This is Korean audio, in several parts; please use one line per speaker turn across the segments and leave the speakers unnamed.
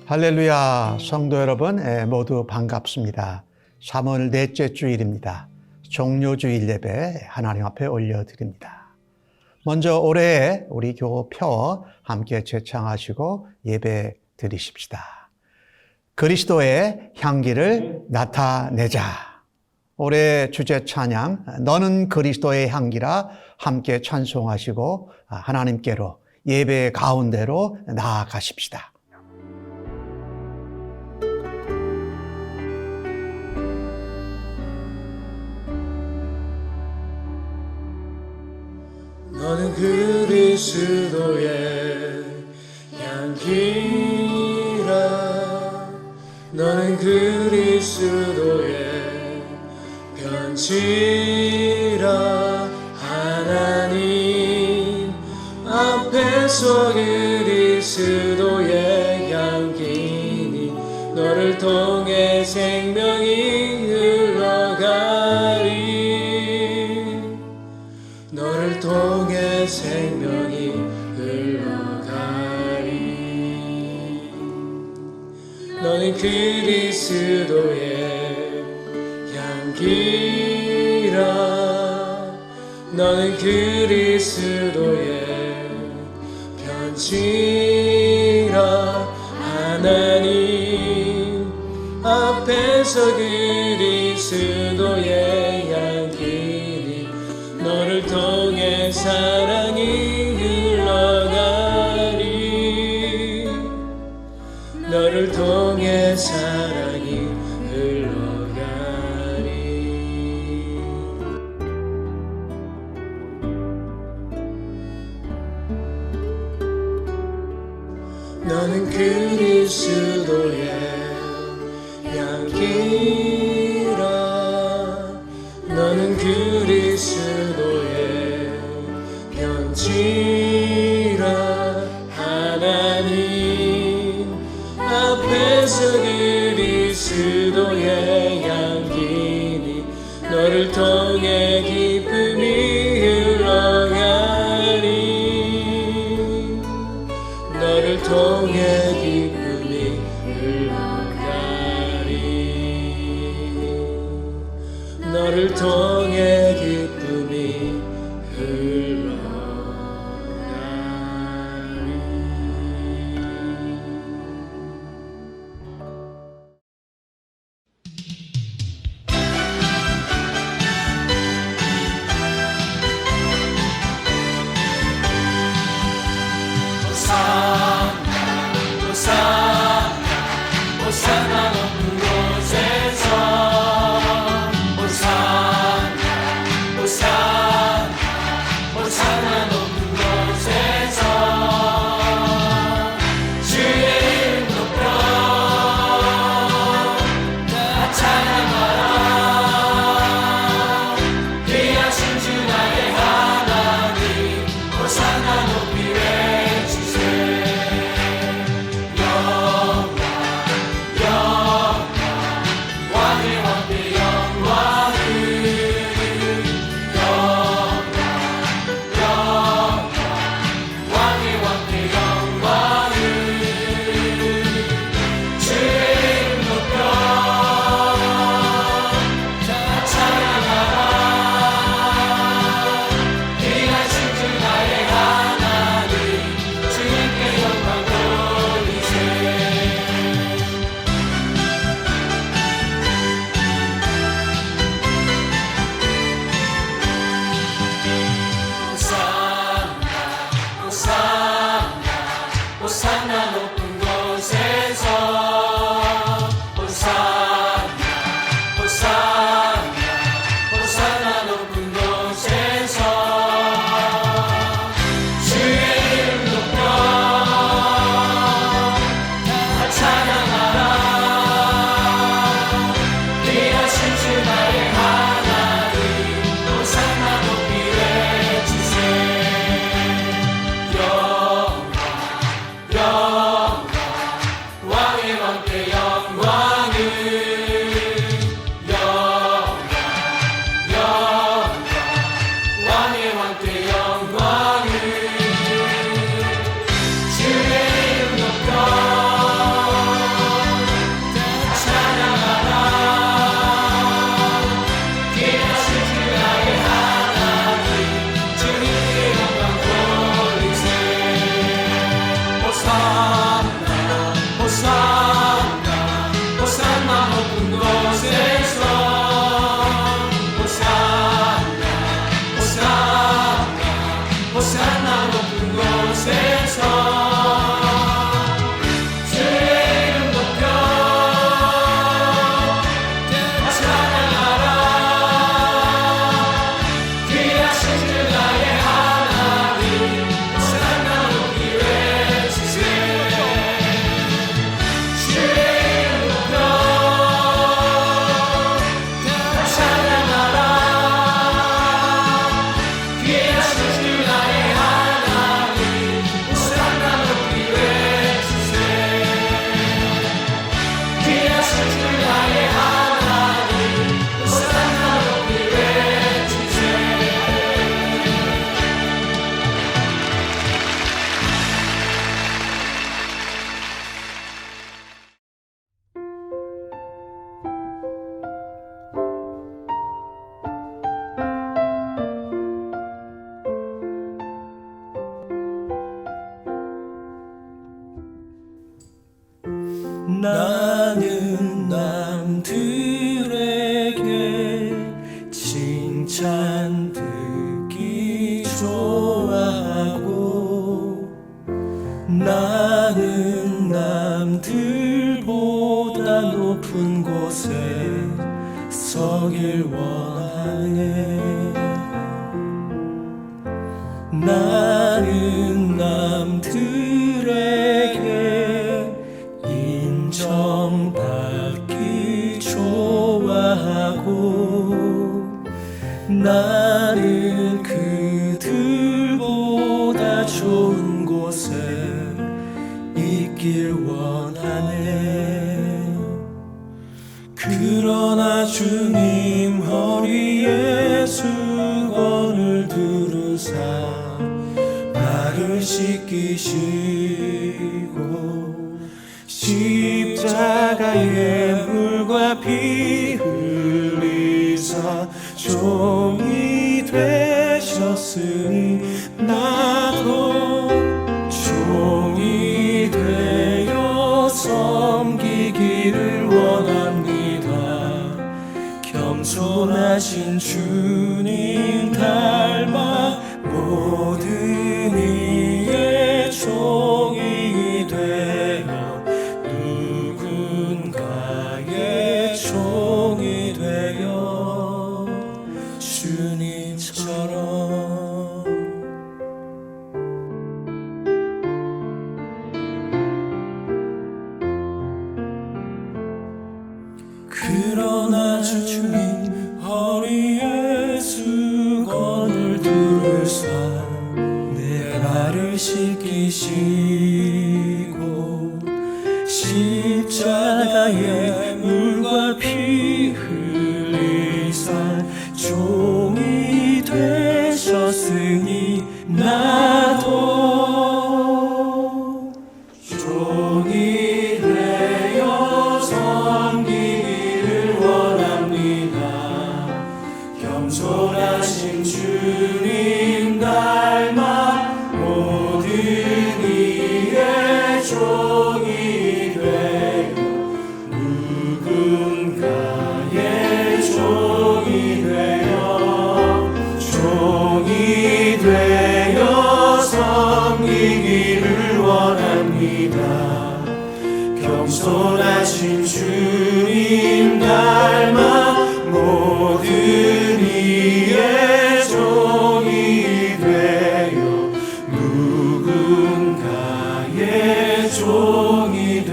할렐루야, 성도 여러분 모두 반갑습니다. 3월 넷째 주일입니다. 종료주일 예배 하나님 앞에 올려드립니다. 먼저 올해 우리 교표 함께 제창하시고 예배 드리십시다. 그리스도의 향기를 나타내자. 올해 주제 찬양 너는 그리스도의 향기라 함께 찬송하시고 하나님께로 예배 가운데로 나아가십시다.
너는 그리스도의 향기라. 너는 그리스도의 편지라. 하나님 앞에서 그리스도의 향기니 너를 통해 생명이 흘러가리. 너를 통해 생명이 흘러가리. 너는 그리스도의 향기라. 너는 그리스도의 편지라. 하나님 앞에서 그리스도의 향기니 너를 통해 사랑이 흘러가리. 너를 통해 사랑이 흘러가리. 너는 그리스도의 향기라. 너는 그리스도의 편지라. 하나님 앞에서 그리스도의 향기니 너를 통해 기쁨이 흘러가리. 너를 통해 기쁨이 흘러가리. 너를 통해 기쁨이 흘러가리.
호산나 높은 곳에서 호산나 호산나
칭찬 듣기 좋아하고 나는 남들보다 높은 곳에 서길 원하네. 나는 남들에게 인정받기 좋아하고 나는 그들보다 좋은 곳에 있길 원하네. 그러나 주님 허리에 수건을 두르사 발을 씻기시고 십자가의 물과 피 흘리사 종이 되셨으니 나도 종이 되어 섬기기를 원합니다. 겸손하신 주님 닮아 모든 이의 종이 되어 누군가의 종이 되어 주님처럼. 그러나 주님 허리에 수건을 두르사 내 발을 씻기시고 십자가의 물과 피 흘리사 종이 되셨으니 나도 종이 되어 섬기기를 원합니다. 겸손하신 주님 닮아 모든 이의 종이 되어 누군가의 종이 되어 섬기기를 원합니다. 겸손하신 주님 닮아 모든 이의 종이 되어 누군가의 종이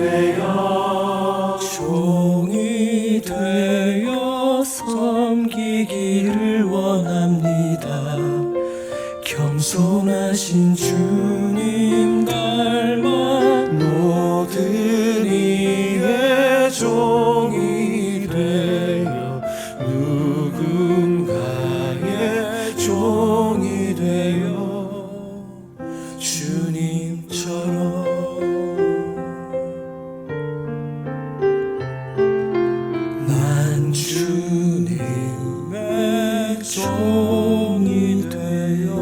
되어 섬기기를 원합니다. 겸손하신 주님 닮아 모든 이의 종이 되어 누군가의 종이 되어 주님처럼. 난 주님의 종이 되어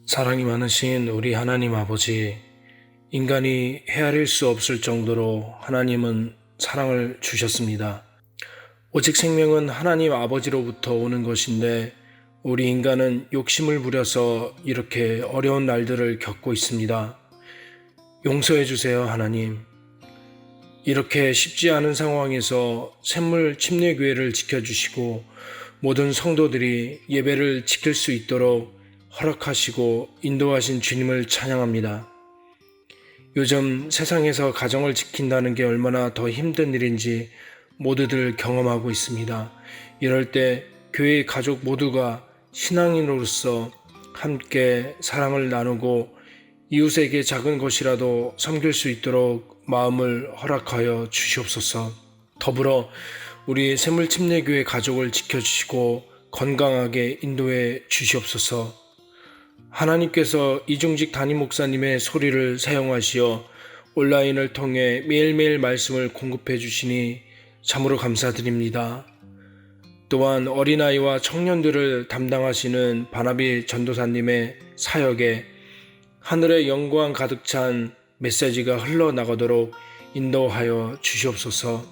사랑이 많으신 우리 하나님 아버지, 인간이 헤아릴 수 없을 정도로 하나님은 사랑을 주셨습니다. 오직 생명은 하나님 아버지로부터 오는 것인데 우리 인간은 욕심을 부려서 이렇게 어려운 날들을 겪고 있습니다. 용서해 주세요, 하나님. 이렇게 쉽지 않은 상황에서 샘물 침례교회를 지켜주시고 모든 성도들이 예배를 지킬 수 있도록 허락하시고 인도하신 주님을 찬양합니다. 요즘 세상에서 가정을 지킨다는 게 얼마나 더 힘든 일인지 모두들 경험하고 있습니다. 이럴 때 교회의 가족 모두가 신앙인으로서 함께 사랑을 나누고 이웃에게 작은 것이라도 섬길 수 있도록 마음을 허락하여 주시옵소서. 더불어 우리 샘물침례교회 가족을 지켜주시고 건강하게 인도해 주시옵소서. 하나님께서 이중직 담임 목사님의 소리를 사용하시어 온라인을 통해 매일매일 말씀을 공급해 주시니 참으로 감사드립니다. 또한 어린아이와 청년들을 담당하시는 바나비 전도사님의 사역에 하늘의 영광 가득 찬 메시지가 흘러나가도록 인도하여 주시옵소서.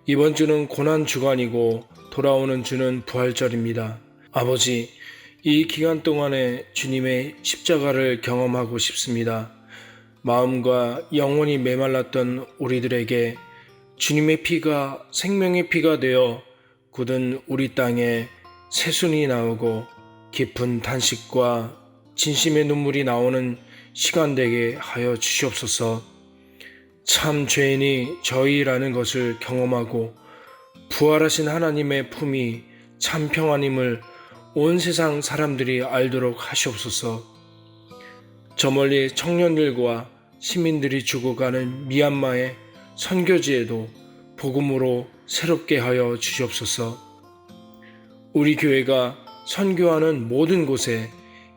이번 주는 고난 주간이고 돌아오는 주는 부활절입니다. 아버지, 이 기간 동안에 주님의 십자가를 경험하고 싶습니다. 마음과 영혼이 메말랐던 우리들에게 주님의 피가 생명의 피가 되어 굳은 우리 땅에 새순이 나오고 깊은 탄식과 진심의 눈물이 나오는 시간 되게 하여 주시옵소서. 참 죄인이 저희라는 것을 경험하고 부활하신 하나님의 품이 참 평안임을 온 세상 사람들이 알도록 하시옵소서. 저 멀리 청년들과 시민들이 죽어가는 미얀마의 선교지에도 복음으로 새롭게 하여 주시옵소서. 우리 교회가 선교하는 모든 곳에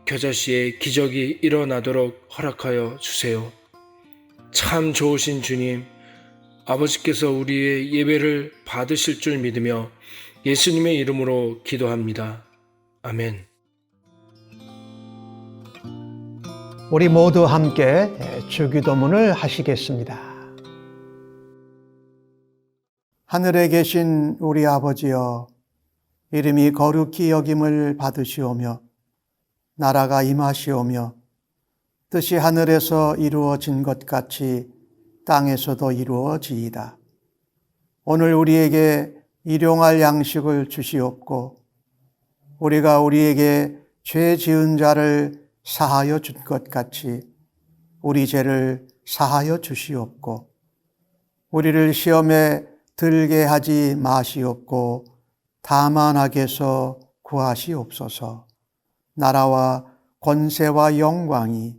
겨자씨의 기적이 일어나도록 허락하여 주세요. 참 좋으신 주님, 아버지께서 우리의 예배를 받으실 줄 믿으며 예수님의 이름으로 기도합니다. 아멘.
우리 모두 함께 주기도문을 하시겠습니다. 하늘에 계신 우리 아버지여, 이름이 거룩히 여김을 받으시오며 나라가 임하시오며 뜻이 하늘에서 이루어진 것 같이 땅에서도 이루어지이다. 오늘 우리에게 일용할 양식을 주시옵고 우리가 우리에게 죄 지은 자를 사하여 준 것 같이 우리 죄를 사하여 주시옵고 우리를 시험에 들게 하지 마시옵고 다만 악에서 구하시옵소서. 나라와 권세와 영광이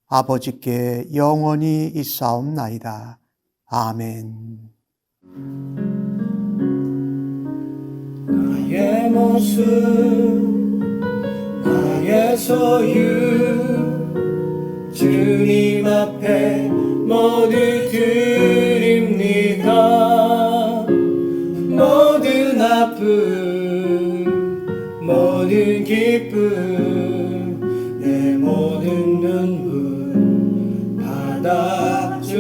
아버지께 영원히 있사옵나이다. 아멘.
나의 모습 나의 소유 주님 앞에 모두 드립니다. 모든 아픔 모든 기쁨 내 모든 눈물 받아주소서.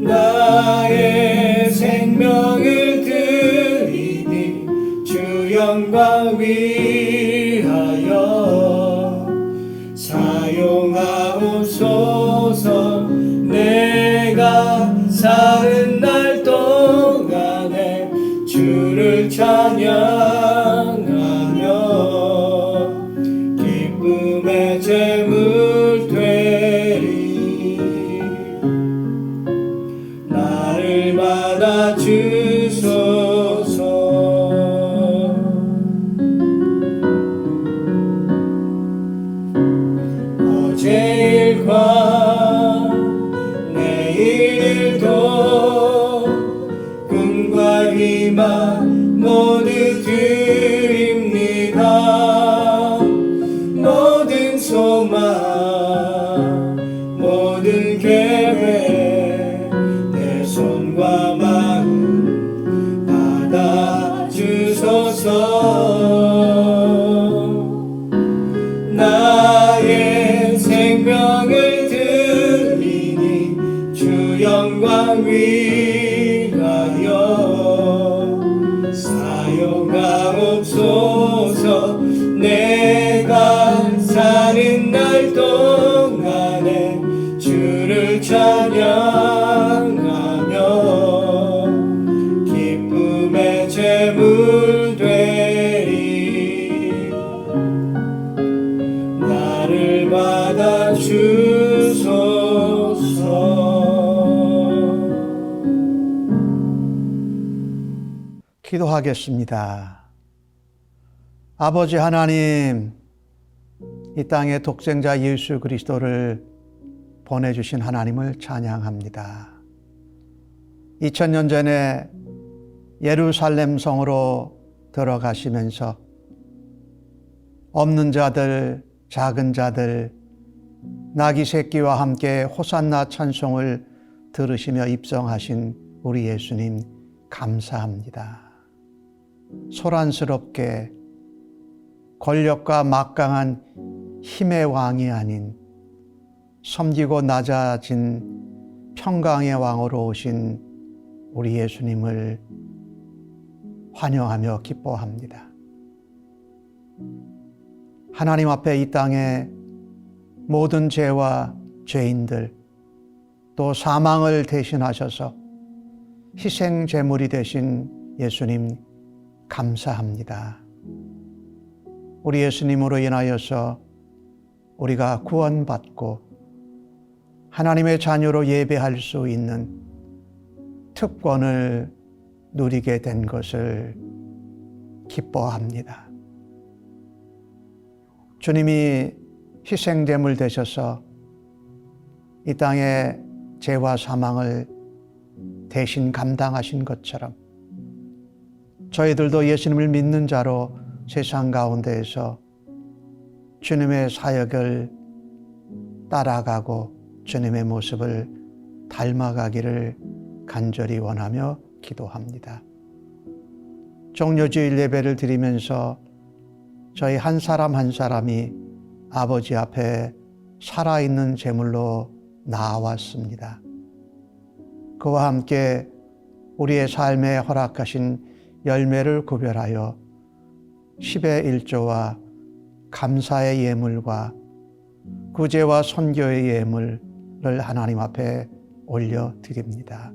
나의 생명을 드리니 주 영광 위하여 사용하옵소서. 내가 사는 날 동안에 주를 찬양하며 기쁨의 제물 되리. 나를 받아주소서. 어제 일과 내일 일도 꿈과 희망 모두 드립니다. 모든 소망 모든 계획 내 손과 마음 받아주소서. 나의 생명을 드리니 주 영광 위하여 사용하옵소서. 내가 사는 날 동안에 주를 찬양하며 기쁨의 제물 되리. 나를 받아주소서.
기도하겠습니다. 아버지 하나님, 이 땅에 독생자 예수 그리스도를 보내주신 하나님을 찬양합니다. 2000년 전에 예루살렘 성으로 들어가시면서 없는 자들, 작은 자들, 나귀 새끼와 함께 호산나 찬송을 들으시며 입성하신 우리 예수님 감사합니다. 소란스럽게 권력과 막강한 힘의 왕이 아닌 섬기고 낮아진 평강의 왕으로 오신 우리 예수님을 환영하며 기뻐합니다. 하나님 앞에 이 땅에 모든 죄와 죄인들 또 사망을 대신하셔서 희생 제물이 되신 예수님 감사합니다. 우리 예수님으로 인하여서 우리가 구원받고 하나님의 자녀로 예배할 수 있는 특권을 누리게 된 것을 기뻐합니다. 주님이 희생제물 되셔서 이 땅의 죄와 사망을 대신 감당하신 것처럼 저희들도 예수님을 믿는 자로 세상 가운데에서 주님의 사역을 따라가고 주님의 모습을 닮아가기를 간절히 원하며 기도합니다. 종료주일 예배를 드리면서 저희 한 사람 한 사람이 아버지 앞에 살아있는 제물로 나아왔습니다. 그와 함께 우리의 삶에 허락하신 열매를 구별하여 10의 1조와 감사의 예물과 구제와 선교의 예물을 하나님 앞에 올려드립니다.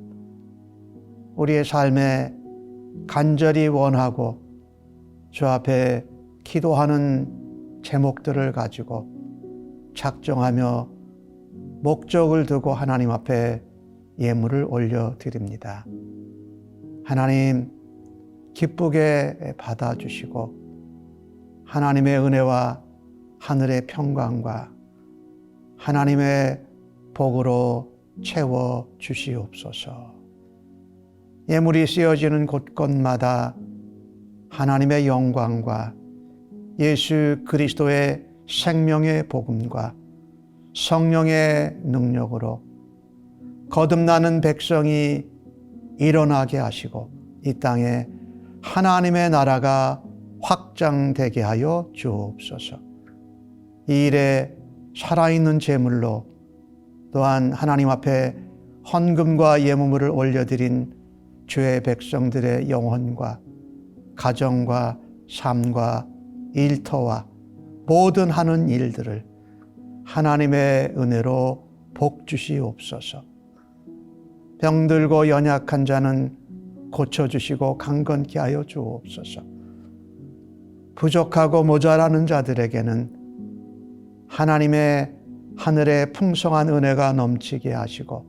우리의 삶에 간절히 원하고 주 앞에 기도하는 제목들을 가지고 작정하며 목적을 두고 하나님 앞에 예물을 올려드립니다. 하나님 기쁘게 받아주시고 하나님의 은혜와 하늘의 평강과 하나님의 복으로 채워주시옵소서. 예물이 쓰여지는 곳곳마다 하나님의 영광과 예수 그리스도의 생명의 복음과 성령의 능력으로 거듭나는 백성이 일어나게 하시고 이 땅에 하나님의 나라가 확장되게 하여 주옵소서. 이 일에 살아있는 제물로 또한 하나님 앞에 헌금과 예물을 올려드린 주의 백성들의 영혼과 가정과 삶과 일터와 모든 하는 일들을 하나님의 은혜로 복 주시옵소서. 병들고 연약한 자는 고쳐주시고 강건케 하여 주옵소서. 부족하고 모자라는 자들에게는 하나님의 하늘의 풍성한 은혜가 넘치게 하시고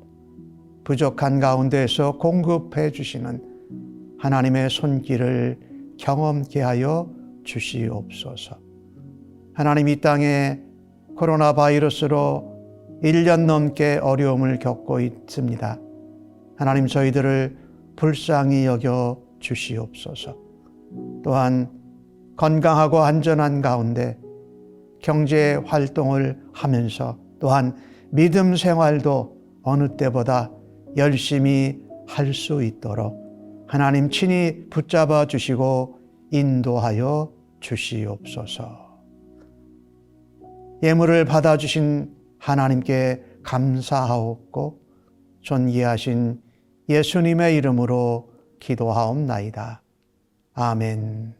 부족한 가운데에서 공급해 주시는 하나님의 손길을 경험케 하여 주시옵소서. 하나님 이 땅에 코로나 바이러스로 1년 넘게 어려움을 겪고 있습니다. 하나님 저희들을 불쌍히 여겨 주시옵소서. 또한 건강하고 안전한 가운데 경제 활동을 하면서 또한 믿음 생활도 어느 때보다 열심히 할 수 있도록 하나님 친히 붙잡아 주시고 인도하여 주시옵소서. 예물을 받아주신 하나님께 감사하옵고 존귀하신 예수님의 이름으로 기도하옵나이다. 아멘.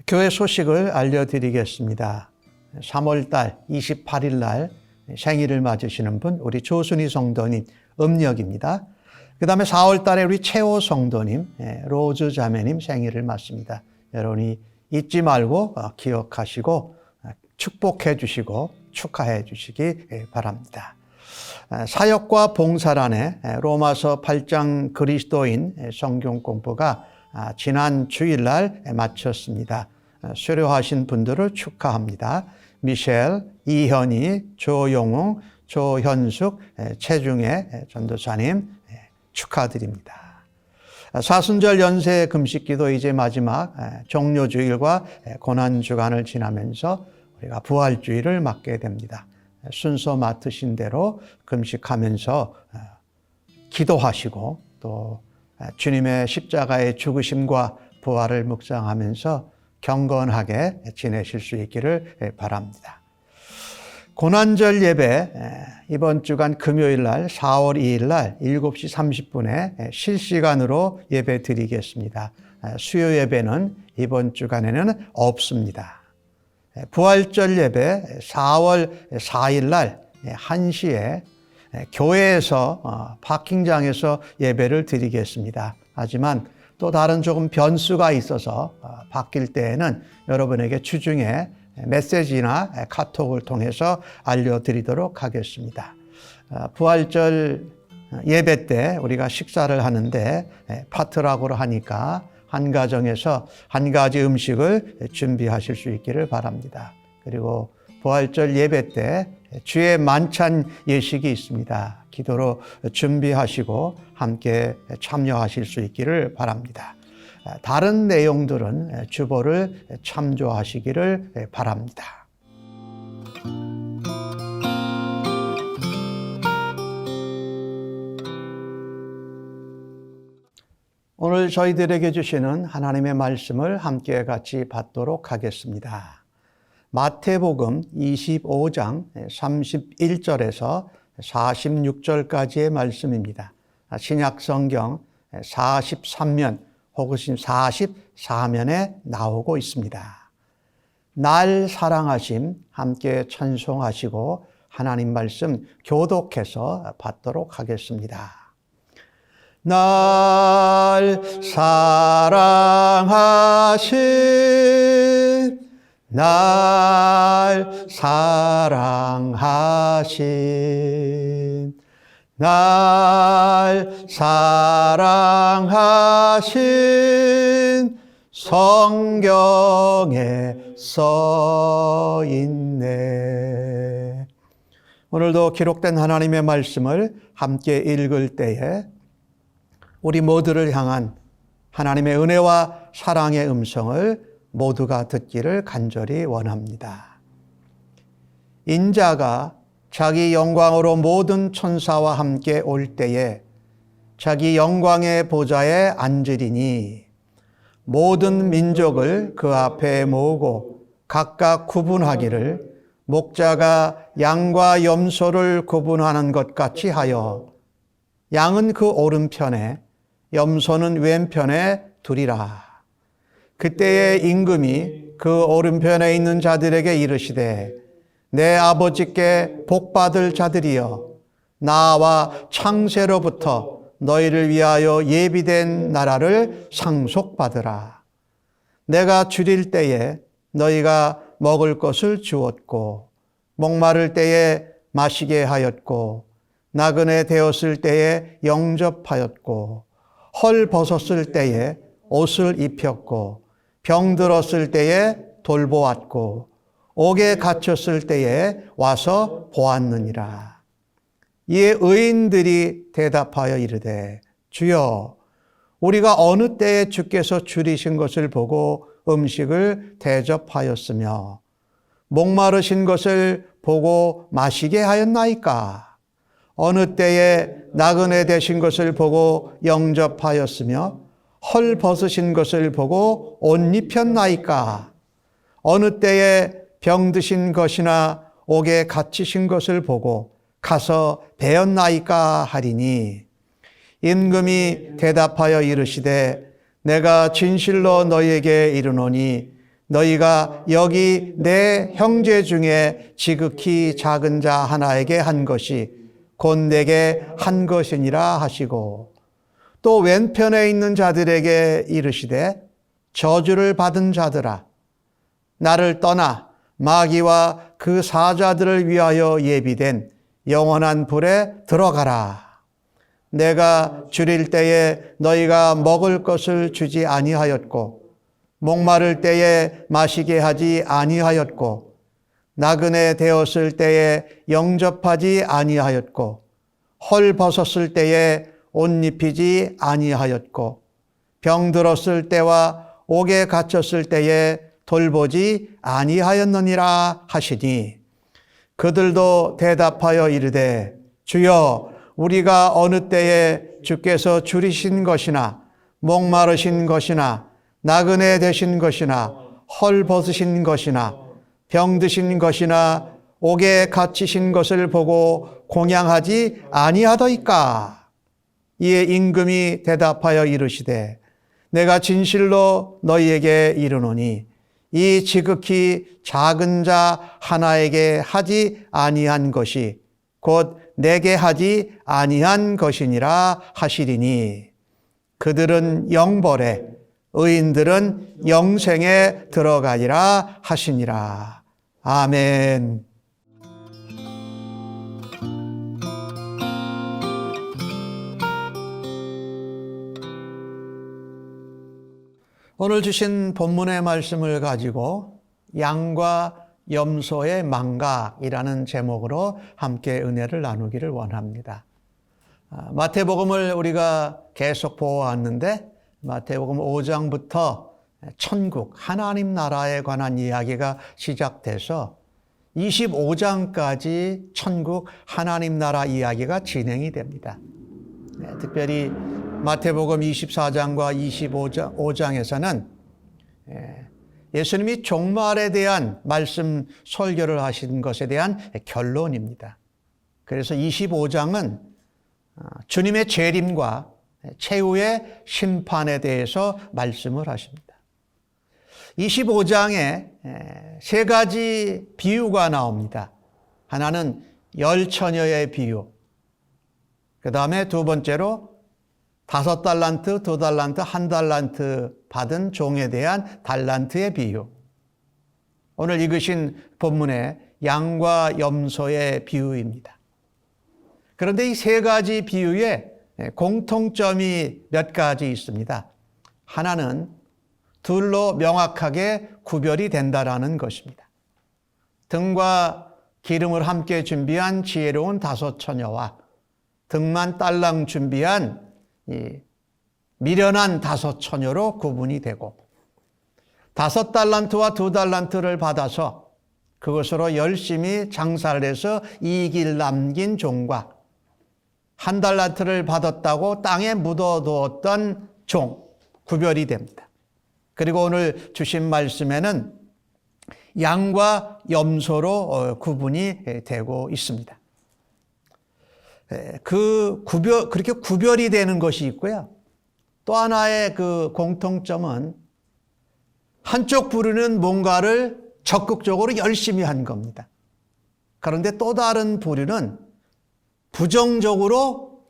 교회 소식을 알려드리겠습니다. 3월달 28일 날 생일을 맞으시는 분 우리 조순희 성도님 음력입니다. 그 다음에 4월달에 우리 최호 성도님 로즈 자매님 생일을 맞습니다. 여러분이 잊지 말고 기억하시고 축복해 주시고 축하해 주시기 바랍니다. 사역과 봉사란에 로마서 8장 그리스도인 성경 공부가 지난 주일날 마쳤습니다. 수료하신 분들을 축하합니다. 미셸, 이현희, 조용웅, 조현숙, 최중혜 전도사님 축하드립니다. 사순절 연세 금식기도 이제 마지막 종료주일과 고난주간을 지나면서 우리가 부활주일을 맞게 됩니다. 순서 맡으신 대로 금식하면서 기도하시고 또 주님의 십자가의 죽으심과 부활을 묵상하면서 경건하게 지내실 수 있기를 바랍니다. 고난절 예배 이번 주간 금요일 날 4월 2일 날 7시 30분에 실시간으로 예배 드리겠습니다. 수요 예배는 이번 주간에는 없습니다. 부활절 예배 4월 4일 날 1시에 교회에서 파킹장에서 예배를 드리겠습니다. 하지만 또 다른 조금 변수가 있어서 바뀔 때에는 여러분에게 주중에 메시지나 카톡을 통해서 알려드리도록 하겠습니다. 부활절 예배 때 우리가 식사를 하는데 파트락으로 하니까 한 가정에서 한 가지 음식을 준비하실 수 있기를 바랍니다. 그리고 부활절 예배 때 주의 만찬 예식이 있습니다. 기도로 준비하시고 함께 참여하실 수 있기를 바랍니다. 다른 내용들은 주보를 참조하시기를 바랍니다. 오늘 저희들에게 주시는 하나님의 말씀을 함께 같이 받도록 하겠습니다. 마태복음 25장 31절에서 46절까지의 말씀입니다. 신약성경 43면 혹은 44면에 나오고 있습니다. 날 사랑하심 함께 찬송하시고 하나님 말씀 교독해서 받도록 하겠습니다. 날 사랑하심 날 사랑하심 날 사랑하신 성경에 써 있네. 오늘도 기록된 하나님의 말씀을 함께 읽을 때에 우리 모두를 향한 하나님의 은혜와 사랑의 음성을 모두가 듣기를 간절히 원합니다. 인자가 자기 영광으로 모든 천사와 함께 올 때에 자기 영광의 보좌에 앉으리니 모든 민족을 그 앞에 모으고 각각 구분하기를 목자가 양과 염소를 구분하는 것 같이 하여 양은 그 오른편에 염소는 왼편에 두리라. 그때에 임금이 그 오른편에 있는 자들에게 이르시되 내 아버지께 복받을 자들이여 나와 창세로부터 너희를 위하여 예비된 나라를 상속받으라. 내가 줄일 때에 너희가 먹을 것을 주었고 목마를 때에 마시게 하였고 나그네 되었을 때에 영접하였고 헐 벗었을 때에 옷을 입혔고 병들었을 때에 돌보았고 옥에 갇혔을 때에 와서 보았느니라. 이에 의인들이 대답하여 이르되 주여 우리가 어느 때에 주께서 줄이신 것을 보고 음식을 대접하였으며 목마르신 것을 보고 마시게 하였나이까? 어느 때에 나그네 되신 것을 보고 영접하였으며 헐 벗으신 것을 보고 옷 입혔나이까? 어느 때에 병드신 것이나 옥에 갇히신 것을 보고 가서 배었나이까 하리니 임금이 대답하여 이르시되 내가 진실로 너희에게 이르노니 너희가 여기 내 형제 중에 지극히 작은 자 하나에게 한 것이 곧 내게 한 것이니라 하시고 또 왼편에 있는 자들에게 이르시되 저주를 받은 자들아 나를 떠나 마귀와 그 사자들을 위하여 예비된 영원한 불에 들어가라. 내가 줄일 때에 너희가 먹을 것을 주지 아니하였고 목마를 때에 마시게 하지 아니하였고 나그네 되었을 때에 영접하지 아니하였고 헐 벗었을 때에 옷 입히지 아니하였고 병들었을 때와 옥에 갇혔을 때에 돌보지 아니하였느니라 하시니 그들도 대답하여 이르되 주여 우리가 어느 때에 주께서 줄이신 것이나 목마르신 것이나 나그네 되신 것이나 헐 벗으신 것이나 병드신 것이나 옥에 갇히신 것을 보고 공양하지 아니하더이까. 이에 임금이 대답하여 이르시되 내가 진실로 너희에게 이르노니 이 지극히 작은 자 하나에게 하지 아니한 것이 곧 내게 하지 아니한 것이니라 하시리니 그들은 영벌에 의인들은 영생에 들어가리라 하시니라. 아멘. 오늘 주신 본문의 말씀을 가지고 양과 염소의 망각이라는 제목으로 함께 은혜를 나누기를 원합니다. 마태복음을 우리가 계속 보아왔는데 마태복음 5장부터 천국, 하나님 나라에 관한 이야기가 시작돼서 25장까지 천국, 하나님 나라 이야기가 진행이 됩니다. 특별히 마태복음 24장과 25장에서는 예수님이 종말에 대한 말씀 설교를 하신 것에 대한 결론입니다. 그래서 25장은 주님의 재림과 최후의 심판에 대해서 말씀을 하십니다. 25장에 세 가지 비유가 나옵니다. 하나는 열처녀의 비유, 그 다음에 두 번째로 5달란트, 2달란트, 1달란트 받은 종에 대한 달란트의 비유. 오늘 읽으신 본문의 양과 염소의 비유입니다. 그런데 이 세 가지 비유에 공통점이 몇 가지 있습니다. 하나는 둘로 명확하게 구별이 된다라는 것입니다. 등과 기름을 함께 준비한 지혜로운 5 처녀와 등만 딸랑 준비한 미련한 5 처녀로 구분이 되고 5달란트와 2달란트를 받아서 그것으로 열심히 장사를 해서 이익을 남긴 종과 1달란트를 받았다고 땅에 묻어두었던 종, 구별이 됩니다. 그리고 오늘 주신 말씀에는 양과 염소로 구분이 되고 있습니다. 그렇게 구별이 되는 것이 있고요. 또 하나의 그 공통점은 한쪽 부류는 뭔가를 적극적으로 열심히 한 겁니다. 그런데 또 다른 부류는 부정적으로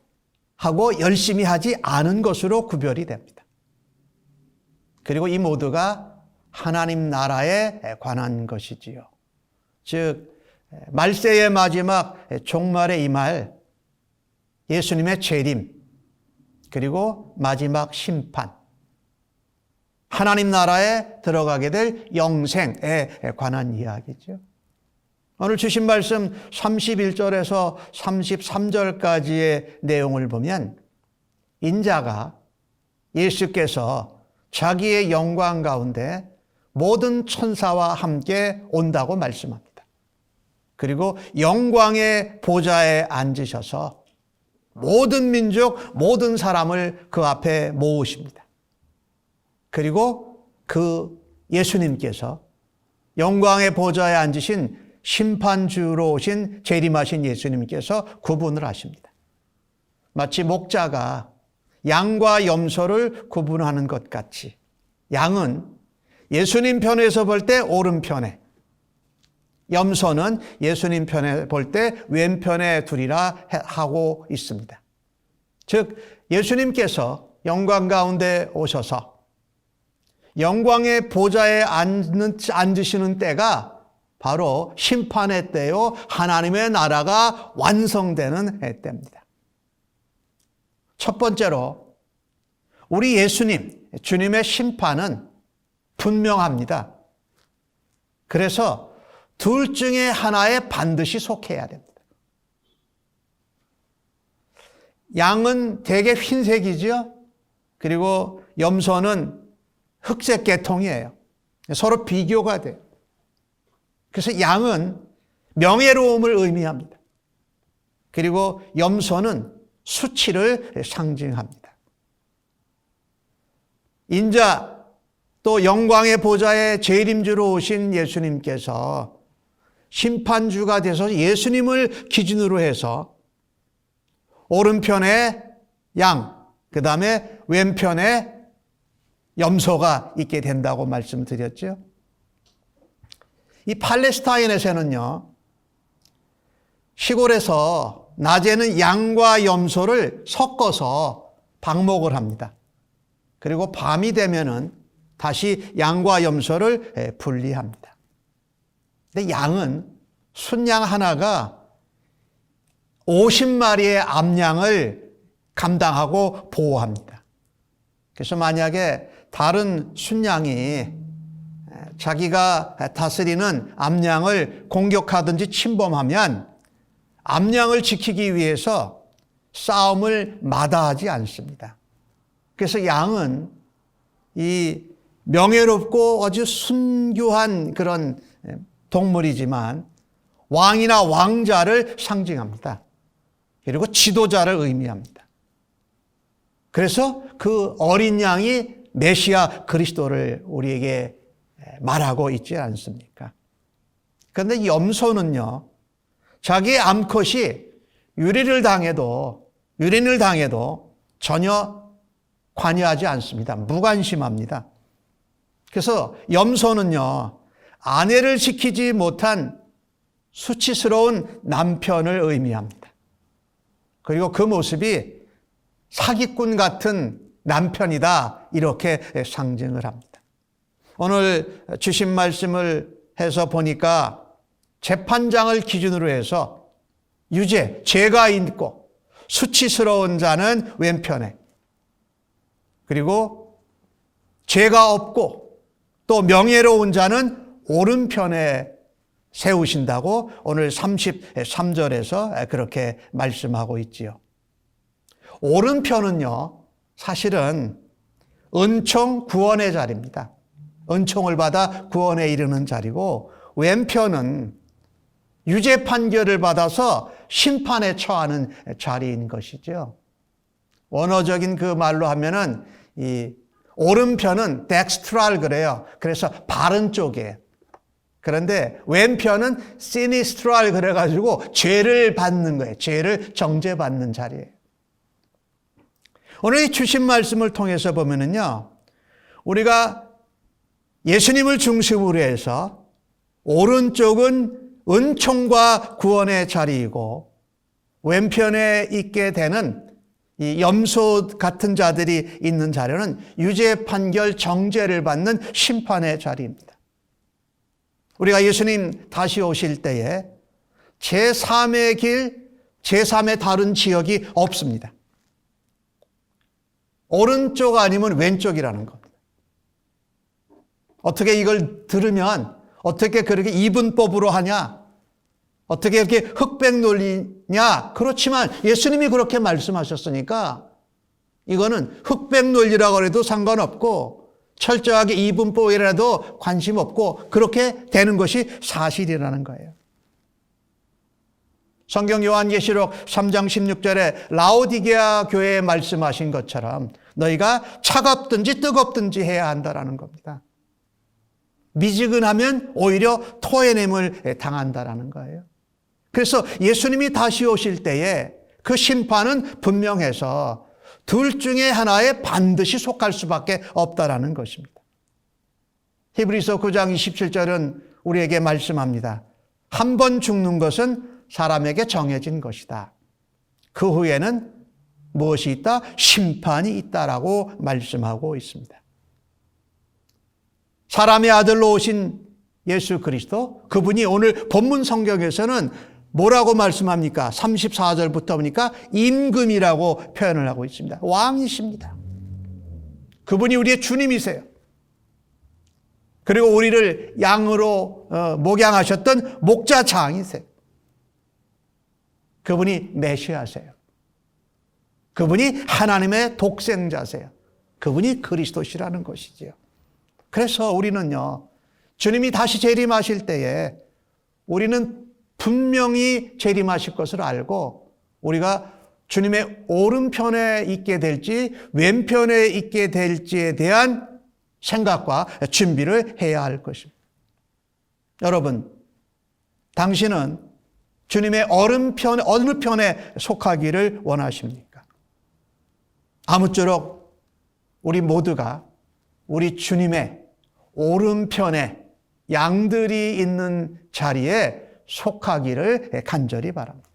하고 열심히 하지 않은 것으로 구별이 됩니다. 그리고 이 모두가 하나님 나라에 관한 것이지요. 즉 말세의 마지막 종말에 임할 예수님의 재림, 그리고 마지막 심판, 하나님 나라에 들어가게 될 영생에 관한 이야기죠. 오늘 주신 말씀 31절에서 33절까지의 내용을 보면 인자가 예수께서 자기의 영광 가운데 모든 천사와 함께 온다고 말씀합니다. 그리고 영광의 보좌에 앉으셔서 모든 민족, 모든 사람을 그 앞에 모으십니다. 그리고 그 예수님께서 영광의 보좌에 앉으신 심판주로 오신 재림하신 예수님께서 구분을 하십니다. 마치 목자가 양과 염소를 구분하는 것 같이 양은 예수님 편에서 볼 때 오른편에, 염소는 예수님 편에 볼 때 왼편에 두리라 하고 있습니다. 즉 예수님께서 영광 가운데 오셔서 영광의 보좌에 앉으시는 때가 바로 심판의 때요, 하나님의 나라가 완성되는 때입니다. 첫 번째로 우리 예수님, 주님의 심판은 분명합니다. 그래서 둘 중에 하나에 반드시 속해야 됩니다. 양은 대개 흰색이죠. 그리고 염소는 흑색 계통이에요. 서로 비교가 돼요. 그래서 양은 명예로움을 의미합니다. 그리고 염소는 수치를 상징합니다. 인자 또 영광의 보좌에 재림주로 오신 예수님께서 심판주가 되셔서 예수님을 기준으로 해서 오른편에 양, 그 다음에 왼편에 염소가 있게 된다고 말씀드렸죠. 이 팔레스타인에서는요, 시골에서 낮에는 양과 염소를 섞어서 방목을 합니다. 그리고 밤이 되면은 다시 양과 염소를 분리합니다. 근데 양은 순양 하나가 50마리의 암양을 감당하고 보호합니다. 그래서 만약에 다른 순양이 자기가 다스리는 암양을 공격하든지 침범하면 암양을 지키기 위해서 싸움을 마다하지 않습니다. 그래서 양은 이 명예롭고 아주 순교한 그런 동물이지만 왕이나 왕자를 상징합니다. 그리고 지도자를 의미합니다. 그래서 그 어린 양이 메시아 그리스도를 우리에게 말하고 있지 않습니까? 그런데 염소는요, 자기의 암컷이 유린을 당해도 전혀 관여하지 않습니다. 무관심합니다. 그래서 염소는요, 아내를 지키지 못한 수치스러운 남편을 의미합니다. 그리고 그 모습이 사기꾼 같은 남편이다, 이렇게 상징을 합니다. 오늘 주신 말씀을 해서 보니까 재판장을 기준으로 해서 죄가 있고 수치스러운 자는 왼편에, 그리고 죄가 없고 또 명예로운 자는 오른편에 세우신다고 오늘 33절에서 그렇게 말씀하고 있지요. 오른편은요, 사실은 은총 구원의 자리입니다. 은총을 받아 구원에 이르는 자리고, 왼편은 유죄 판결을 받아서 심판에 처하는 자리인 것이죠. 원어적인 그 말로 하면은 이 오른편은 덱스트랄 그래요. 그래서 바른 쪽에. 그런데 왼편은 시니스트랄 그래가지고 죄를 받는 거예요. 죄를 정죄받는 자리예요. 오늘 이 주신 말씀을 통해서 보면은요, 우리가 예수님을 중심으로 해서 오른쪽은 은총과 구원의 자리이고, 왼편에 있게 되는 이 염소 같은 자들이 있는 자리는 유죄 판결 정죄를 받는 심판의 자리입니다. 우리가 예수님 다시 오실 때에 제3의 길, 제3의 다른 지역이 없습니다. 오른쪽 아니면 왼쪽이라는 겁니다. 어떻게 이걸 들으면 어떻게 그렇게 이분법으로 하냐? 어떻게 이렇게 흑백 논리냐? 그렇지만 예수님이 그렇게 말씀하셨으니까 이거는 흑백 논리라고 해도 상관없고 철저하게 이분법이라도 관심 없고 그렇게 되는 것이 사실이라는 거예요. 성경 요한계시록 3장 16절에 라오디게아 교회에 말씀하신 것처럼 너희가 차갑든지 뜨겁든지 해야 한다라는 겁니다. 미지근하면 오히려 토해냄을 당한다라는 거예요. 그래서 예수님이 다시 오실 때에 그 심판은 분명해서 둘 중에 하나에 반드시 속할 수밖에 없다라는 것입니다. 히브리서 9장 27절은 우리에게 말씀합니다. 한 번 죽는 것은 사람에게 정해진 것이다. 그 후에는 무엇이 있다? 심판이 있다라고 말씀하고 있습니다. 사람의 아들로 오신 예수 그리스도, 그분이 오늘 본문 성경에서는 뭐라고 말씀합니까? 34절부터 보니까 임금이라고 표현을 하고 있습니다. 왕이십니다. 그분이 우리의 주님이세요. 그리고 우리를 양으로 목양하셨던 목자장이세요. 그분이 메시아세요. 그분이 하나님의 독생자세요. 그분이 그리스도시라는 것이지요. 그래서 우리는요, 주님이 다시 재림하실 때에 우리는 분명히 재림하실 것을 알고 우리가 주님의 오른편에 있게 될지 왼편에 있게 될지에 대한 생각과 준비를 해야 할 것입니다. 여러분, 당신은 주님의 어느 편에 속하기를 원하십니까? 아무쪼록 우리 모두가 우리 주님의 오른편에 양들이 있는 자리에 속하기를 간절히 바랍니다.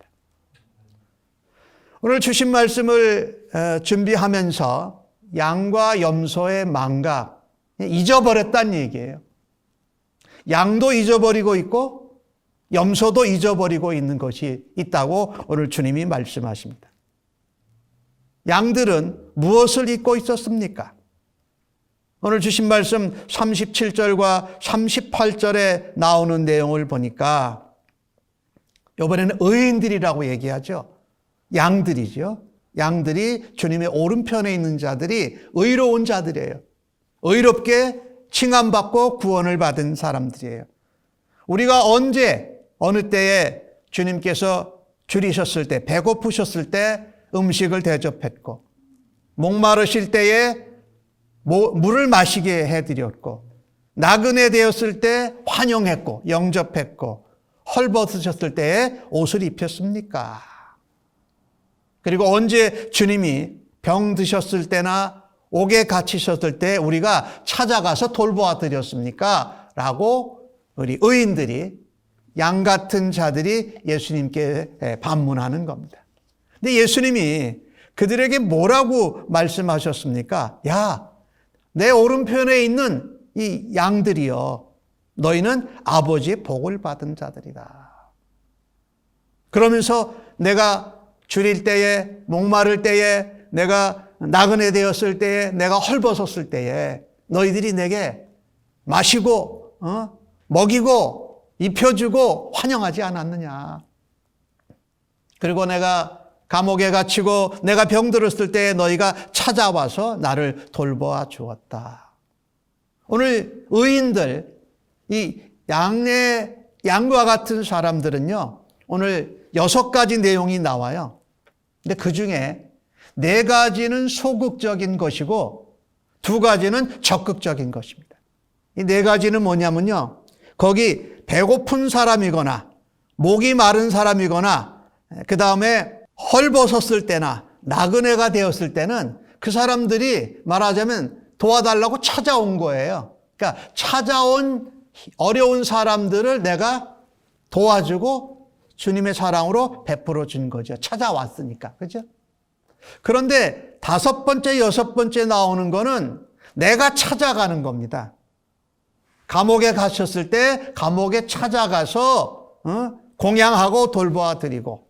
오늘 주신 말씀을 준비하면서 양과 염소의 망각, 잊어버렸다는 얘기예요. 양도 잊어버리고 있고 염소도 잊어버리고 있는 것이 있다고 오늘 주님이 말씀하십니다. 양들은 무엇을 잊고 있었습니까? 오늘 주신 말씀 37절과 38절에 나오는 내용을 보니까 이번에는 의인들이라고 얘기하죠. 양들이죠. 양들이 주님의 오른편에 있는 자들이 의로운 자들이에요. 의롭게 칭함받고 구원을 받은 사람들이에요. 우리가 언제 어느 때에 주님께서 줄이셨을 때, 배고프셨을 때 음식을 대접했고, 목마르실 때에 물을 마시게 해드렸고, 나그네 되었을 때 환영했고 영접했고, 헐벗으셨을 때에 옷을 입혔습니까? 그리고 언제 주님이 병 드셨을 때나 옥에 갇히셨을 때 우리가 찾아가서 돌보아 드렸습니까? 라고 우리 의인들이, 양 같은 자들이 예수님께 반문하는 겁니다. 근데 예수님이 그들에게 뭐라고 말씀하셨습니까? 야, 내 오른편에 있는 이 양들이여, 너희는 아버지의 복을 받은 자들이다. 그러면서 내가 줄일 때에, 목마를 때에, 내가 나그네 되었을 때에, 내가 헐벗었을 때에 너희들이 내게 마시고 먹이고 입혀주고 환영하지 않았느냐. 그리고 내가 감옥에 갇히고 내가 병들었을 때에 너희가 찾아와서 나를 돌보아 주었다. 오늘 의인들, 이 양과 같은 사람들은요, 오늘 6가지 내용이 나와요. 근데 그 중에 4가지는 소극적인 것이고 2가지는 적극적인 것입니다. 이 4가지는 뭐냐면요, 거기 배고픈 사람이거나 목이 마른 사람이거나 그 다음에 헐벗었을 때나 나그네가 되었을 때는 그 사람들이 말하자면 도와달라고 찾아온 거예요. 그러니까 찾아온 어려운 사람들을 내가 도와주고 주님의 사랑으로 베풀어 준 거죠. 찾아왔으니까. 그죠? 그런데 5번째, 6번째 나오는 거는 내가 찾아가는 겁니다. 감옥에 가셨을 때 감옥에 찾아가서 공양하고 돌보아 드리고,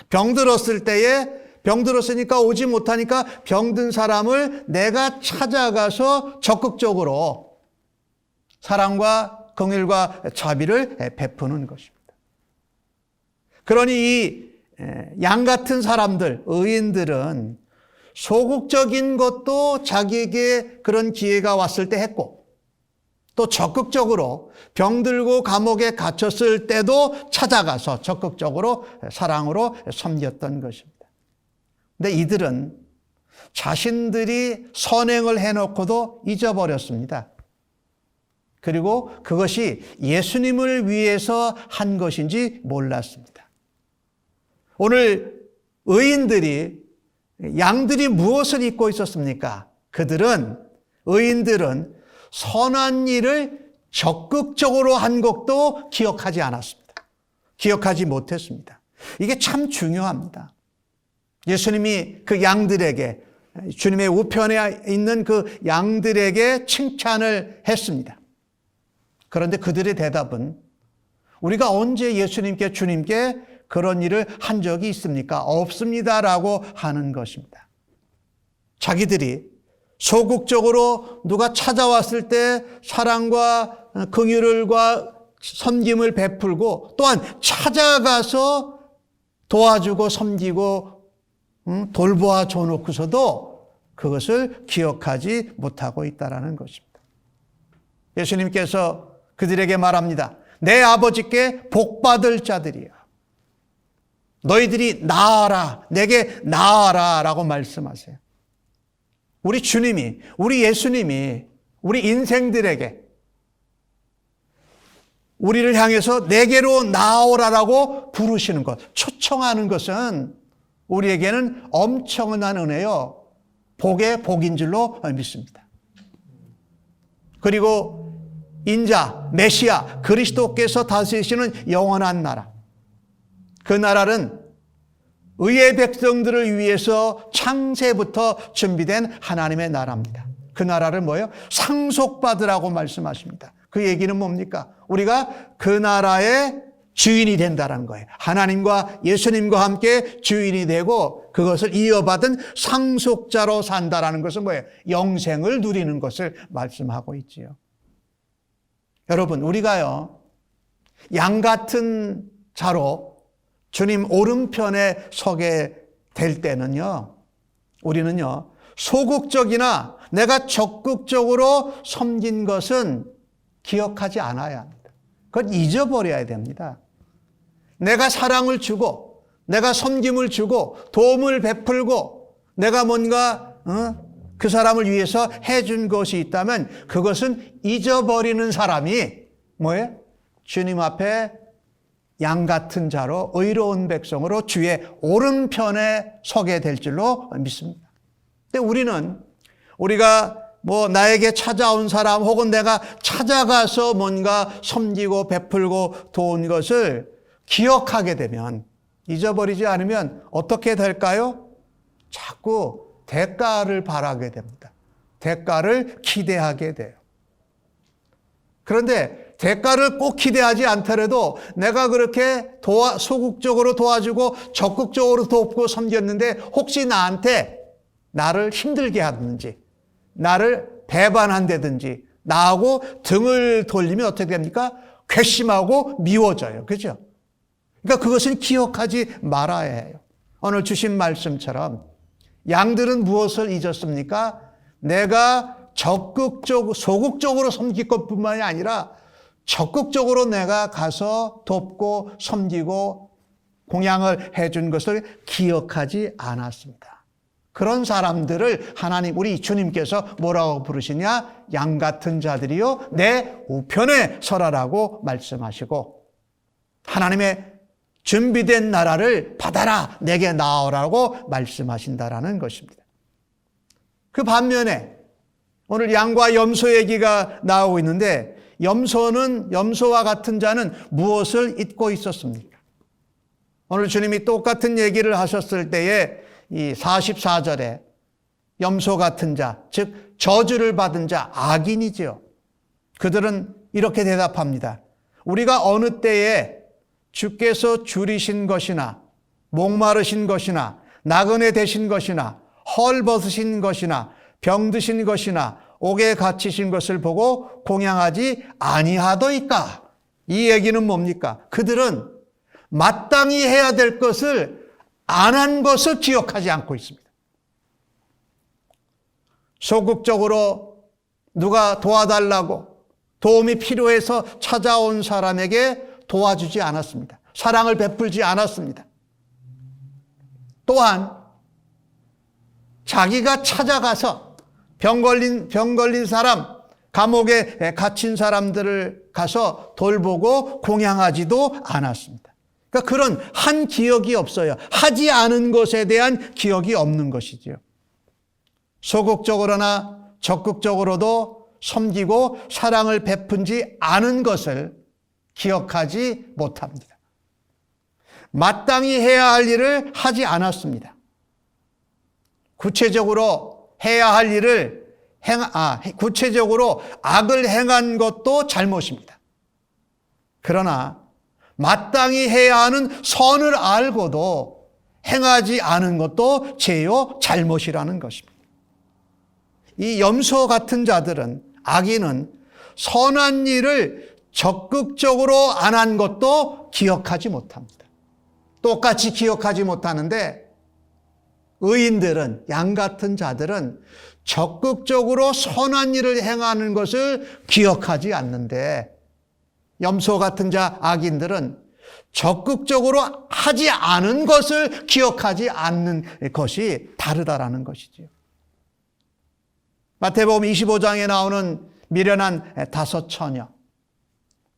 병들었을 때에 병들었으니까 오지 못하니까 병든 사람을 내가 찾아가서 적극적으로 사랑과 긍휼과 자비를 베푸는 것입니다. 그러니 이 양 같은 사람들, 의인들은 소극적인 것도 자기에게 그런 기회가 왔을 때 했고, 또 적극적으로 병들고 감옥에 갇혔을 때도 찾아가서 적극적으로 사랑으로 섬겼던 것입니다. 근데 이들은 자신들이 선행을 해놓고도 잊어버렸습니다. 그리고 그것이 예수님을 위해서 한 것인지 몰랐습니다. 오늘 양들이 무엇을 잊고 있었습니까? 의인들은 선한 일을 적극적으로 한 것도 기억하지 않았습니다. 기억하지 못했습니다. 이게 참 중요합니다. 예수님이 그 양들에게, 주님의 우편에 있는 그 양들에게 칭찬을 했습니다. 그런데 그들의 대답은, 우리가 언제 예수님께, 주님께 그런 일을 한 적이 있습니까? 없습니다라고 하는 것입니다. 자기들이 소극적으로 누가 찾아왔을 때 사랑과 긍휼과 섬김을 베풀고, 또한 찾아가서 도와주고 섬기고 돌보아 줘놓고서도 그것을 기억하지 못하고 있다는 것입니다. 예수님께서 그들에게 말합니다. 내 아버지께 복받을 자들이야. 너희들이 나아라, 내게 나아라 라고 말씀하세요. 우리 주님이, 우리 예수님이 우리 인생들에게 우리를 향해서 내게로 나오라라고 부르시는 것, 초청하는 것은 우리에게는 엄청난 은혜요, 복의 복인 줄로 믿습니다. 그리고 인자, 메시아, 그리스도께서 다스리시는 영원한 나라, 그 나라는 의의 백성들을 위해서 창세부터 준비된 하나님의 나라입니다. 그 나라를 뭐예요? 상속받으라고 말씀하십니다. 그 얘기는 뭡니까? 우리가 그 나라의 주인이 된다는 거예요. 하나님과 예수님과 함께 주인이 되고 그것을 이어받은 상속자로 산다라는 것은 뭐예요? 영생을 누리는 것을 말씀하고 있지요. 여러분, 우리가요, 양 같은 자로 주님 오른편에 서게 될 때는요, 우리는요, 소극적이나 내가 적극적으로 섬긴 것은 기억하지 않아야 합니다. 그건 잊어버려야 됩니다. 내가 사랑을 주고, 내가 섬김을 주고, 도움을 베풀고, 내가 뭔가 그 사람을 위해서 해준 것이 있다면 그것은 잊어버리는 사람이 뭐예요? 주님 앞에 양 같은 자로 의로운 백성으로 주의 오른편에 서게 될 줄로 믿습니다. 근데 우리가 뭐 나에게 찾아온 사람 혹은 내가 찾아가서 뭔가 섬기고 베풀고 도운 것을 기억하게 되면, 잊어버리지 않으면 어떻게 될까요? 자꾸 대가를 바라게 됩니다. 대가를 기대하게 돼요. 그런데 대가를 꼭 기대하지 않더라도 내가 그렇게 소극적으로 도와주고 적극적으로 돕고 섬겼는데 혹시 나를 힘들게 하든지 나를 배반한다든지 나하고 등을 돌리면 어떻게 됩니까? 괘씸하고 미워져요. 그죠? 그러니까 그것은 기억하지 말아야 해요. 오늘 주신 말씀처럼 양들은 무엇을 잊었습니까? 내가 소극적으로 섬길 것뿐만이 아니라 적극적으로 내가 가서 돕고 섬기고 공양을 해준 것을 기억하지 않았습니다. 그런 사람들을 하나님, 우리 주님께서 뭐라고 부르시냐? 양 같은 자들이요, 내 우편에 서라라고 말씀하시고, 하나님의 준비된 나라를 받아라, 내게 나오라고 말씀하신다라는 것입니다. 그 반면에 오늘 양과 염소 얘기가 나오고 있는데, 염소와 같은 자는 무엇을 잊고 있었습니까? 오늘 주님이 똑같은 얘기를 하셨을 때에 이 44절에 염소 같은 자, 즉 저주를 받은 자, 악인이죠. 그들은 이렇게 대답합니다. 우리가 어느 때에 주께서 줄이신 것이나 목마르신 것이나 나그네 되신 것이나 헐벗으신 것이나 병드신 것이나 옥에 갇히신 것을 보고 공양하지 아니하더이까? 이 얘기는 뭡니까? 그들은 마땅히 해야 될 것을 안 한 것을 기억하지 않고 있습니다. 소극적으로 누가 도와달라고 도움이 필요해서 찾아온 사람에게 도와주지 않았습니다. 사랑을 베풀지 않았습니다. 또한 자기가 찾아가서 병 걸린 사람, 감옥에 갇힌 사람들을 가서 돌보고 공양하지도 않았습니다. 그러니까 그런 한 기억이 없어요. 하지 않은 것에 대한 기억이 없는 것이지요. 소극적으로나 적극적으로도 섬기고 사랑을 베푼지 않은 것을 기억하지 못합니다. 마땅히 해야 할 일을 하지 않았습니다. 구체적으로 해야 할 일을 구체적으로 악을 행한 것도 잘못입니다. 그러나 마땅히 해야 하는 선을 알고도 행하지 않은 것도 죄요 잘못이라는 것입니다. 이 염소 같은 자들은, 악인은 선한 일을 적극적으로 안 한 것도 기억하지 못합니다. 똑같이 기억하지 못하는데, 의인들은, 양 같은 자들은 적극적으로 선한 일을 행하는 것을 기억하지 않는데, 염소 같은 자, 악인들은 적극적으로 하지 않은 것을 기억하지 않는 것이 다르다라는 것이지요. 마태복음 25장에 나오는 미련한 5 처녀,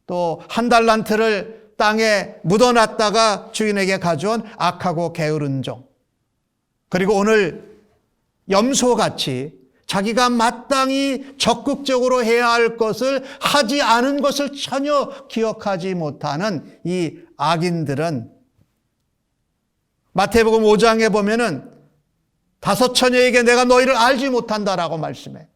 또 1 달란트를 땅에 묻어놨다가 주인에게 가져온 악하고 게으른 종, 그리고 오늘 염소같이 자기가 마땅히 적극적으로 해야 할 것을 하지 않은 것을 전혀 기억하지 못하는 이 악인들은 마태복음 5장에 보면은 5 처녀에게 내가 너희를 알지 못한다라고 말씀해.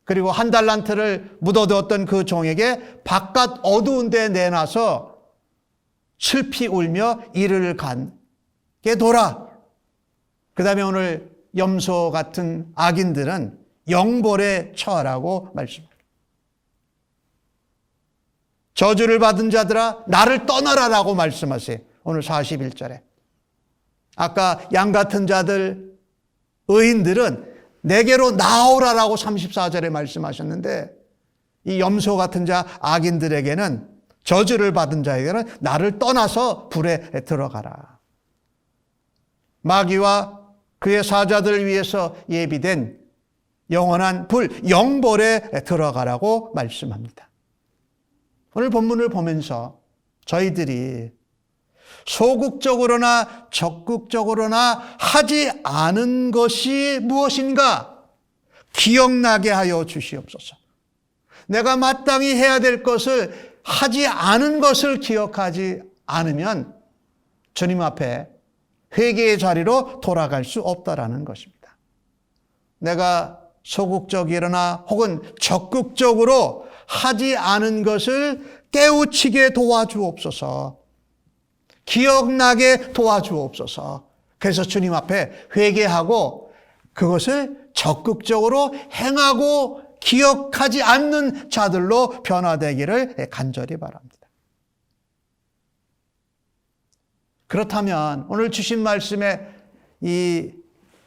그리고 1 달란트를 묻어두었던 그 종에게 바깥 어두운 데 내놔서 슬피 울며 이를 간게 돌아. 그 다음에 오늘 염소 같은 악인들은 영벌에 처하라고 말씀합니다. 저주를 받은 자들아 나를 떠나라라고 말씀하세요. 오늘 41절에. 아까 양 같은 자들, 의인들은 내게로 나오라라고 34절에 말씀하셨는데, 이 염소 같은 자 악인들에게는, 저주를 받은 자에게는 나를 떠나서 불에 들어가라. 마귀와 그의 사자들을 위해서 예비된 영원한 불, 영벌에 들어가라고 말씀합니다. 오늘 본문을 보면서 저희들이 소극적으로나 적극적으로나 하지 않은 것이 무엇인가 기억나게 하여 주시옵소서. 내가 마땅히 해야 될 것을 하지 않은 것을 기억하지 않으면 주님 앞에 회개의 자리로 돌아갈 수 없다라는 것입니다. 내가 소극적이거나 혹은 적극적으로 하지 않은 것을 깨우치게 도와주옵소서. 기억나게 도와주옵소서. 그래서 주님 앞에 회개하고 그것을 적극적으로 행하고 기억하지 않는 자들로 변화되기를 간절히 바랍니다. 그렇다면 오늘 주신 말씀에 이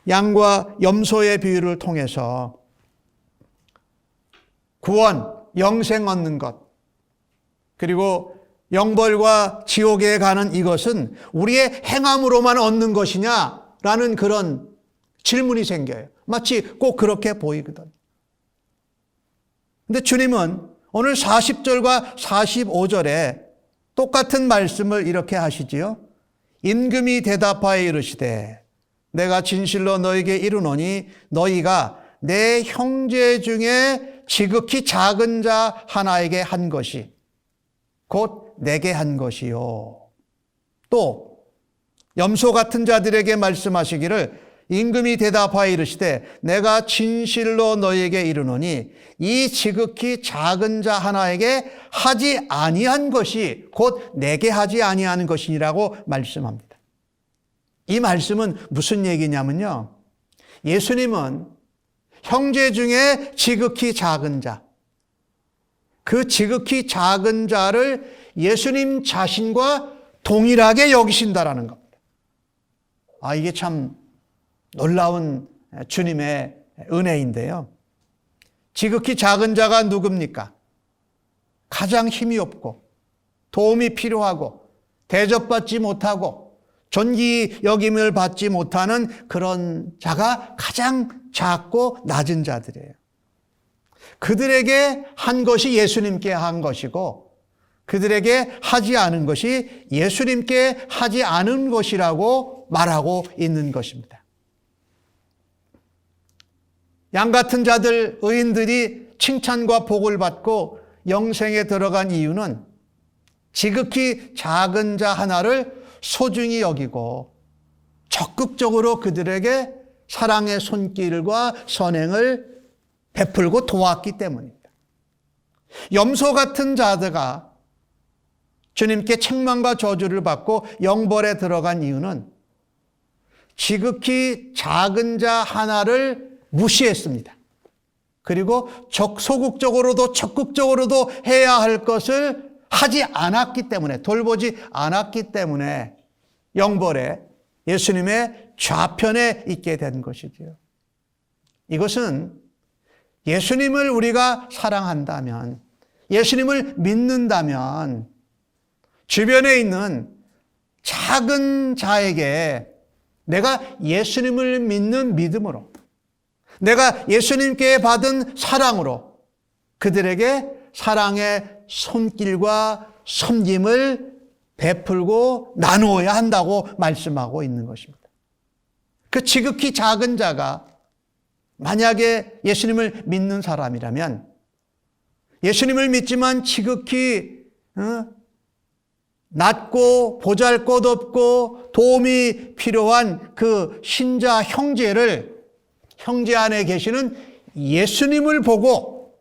양과 염소의 비유를 통해서 구원, 영생 얻는 것, 그리고 영벌과 지옥에 가는 이것은 우리의 행함으로만 얻는 것이냐라는 그런 질문이 생겨요. 마치 꼭 그렇게 보이거든요. 근데 주님은 오늘 40절과 45절에 똑같은 말씀을 이렇게 하시지요. 임금이 대답하여 이르시되 내가 진실로 너에게 이르노니 너희가 내 형제 중에 지극히 작은 자 하나에게 한 것이 곧 내게 한 것이요. 또 염소 같은 자들에게 말씀하시기를 임금이 대답하여 이르시되 내가 진실로 너희에게 이르노니 이 지극히 작은 자 하나에게 하지 아니한 것이 곧 내게 하지 아니하는 것이니라고 말씀합니다. 이 말씀은 무슨 얘기냐면요, 예수님은 형제 중에 지극히 작은 자, 그 지극히 작은 자를 예수님 자신과 동일하게 여기신다라는 겁니다. 이게 참 놀라운 주님의 은혜인데요. 지극히 작은 자가 누굽니까? 가장 힘이 없고 도움이 필요하고 대접받지 못하고 존귀 여김을 받지 못하는 그런 자가 가장 작고 낮은 자들이에요. 그들에게 한 것이 예수님께 한 것이고 그들에게 하지 않은 것이 예수님께 하지 않은 것이라고 말하고 있는 것입니다. 양 같은 자들, 의인들이 칭찬과 복을 받고 영생에 들어간 이유는 지극히 작은 자 하나를 소중히 여기고 적극적으로 그들에게 사랑의 손길과 선행을 베풀고 도왔기 때문입니다. 염소 같은 자들가 주님께 책망과 저주를 받고 영벌에 들어간 이유는 지극히 작은 자 하나를 무시했습니다. 그리고 소극적으로도 적극적으로도 해야 할 것을 하지 않았기 때문에, 돌보지 않았기 때문에 영벌에 예수님의 좌편에 있게 된 것이지요. 이것은 예수님을 우리가 사랑한다면, 예수님을 믿는다면 주변에 있는 작은 자에게 내가 예수님을 믿는 믿음으로, 내가 예수님께 받은 사랑으로 그들에게 사랑의 손길과 섬김을 베풀고 나누어야 한다고 말씀하고 있는 것입니다. 그 지극히 작은 자가 만약에 예수님을 믿는 사람이라면, 예수님을 믿지만 지극히 낮고 보잘것없고 도움이 필요한 그 신자 형제 안에 계시는 예수님을 보고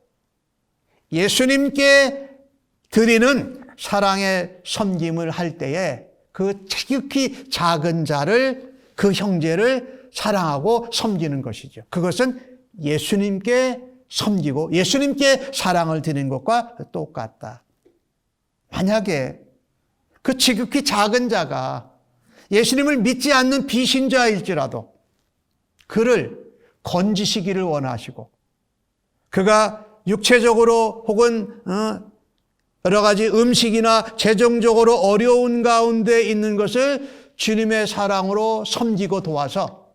예수님께 드리는 사랑의 섬김을 할 때에 그 지극히 작은 자를, 그 형제를 사랑하고 섬기는 것이죠. 그것은 예수님께 섬기고 예수님께 사랑을 드리는 것과 똑같다. 만약에 그 지극히 작은 자가 예수님을 믿지 않는 비신자일지라도 그를 건지시기를 원하시고, 그가 육체적으로 혹은 여러 가지 음식이나 재정적으로 어려운 가운데 있는 것을 주님의 사랑으로 섬기고 도와서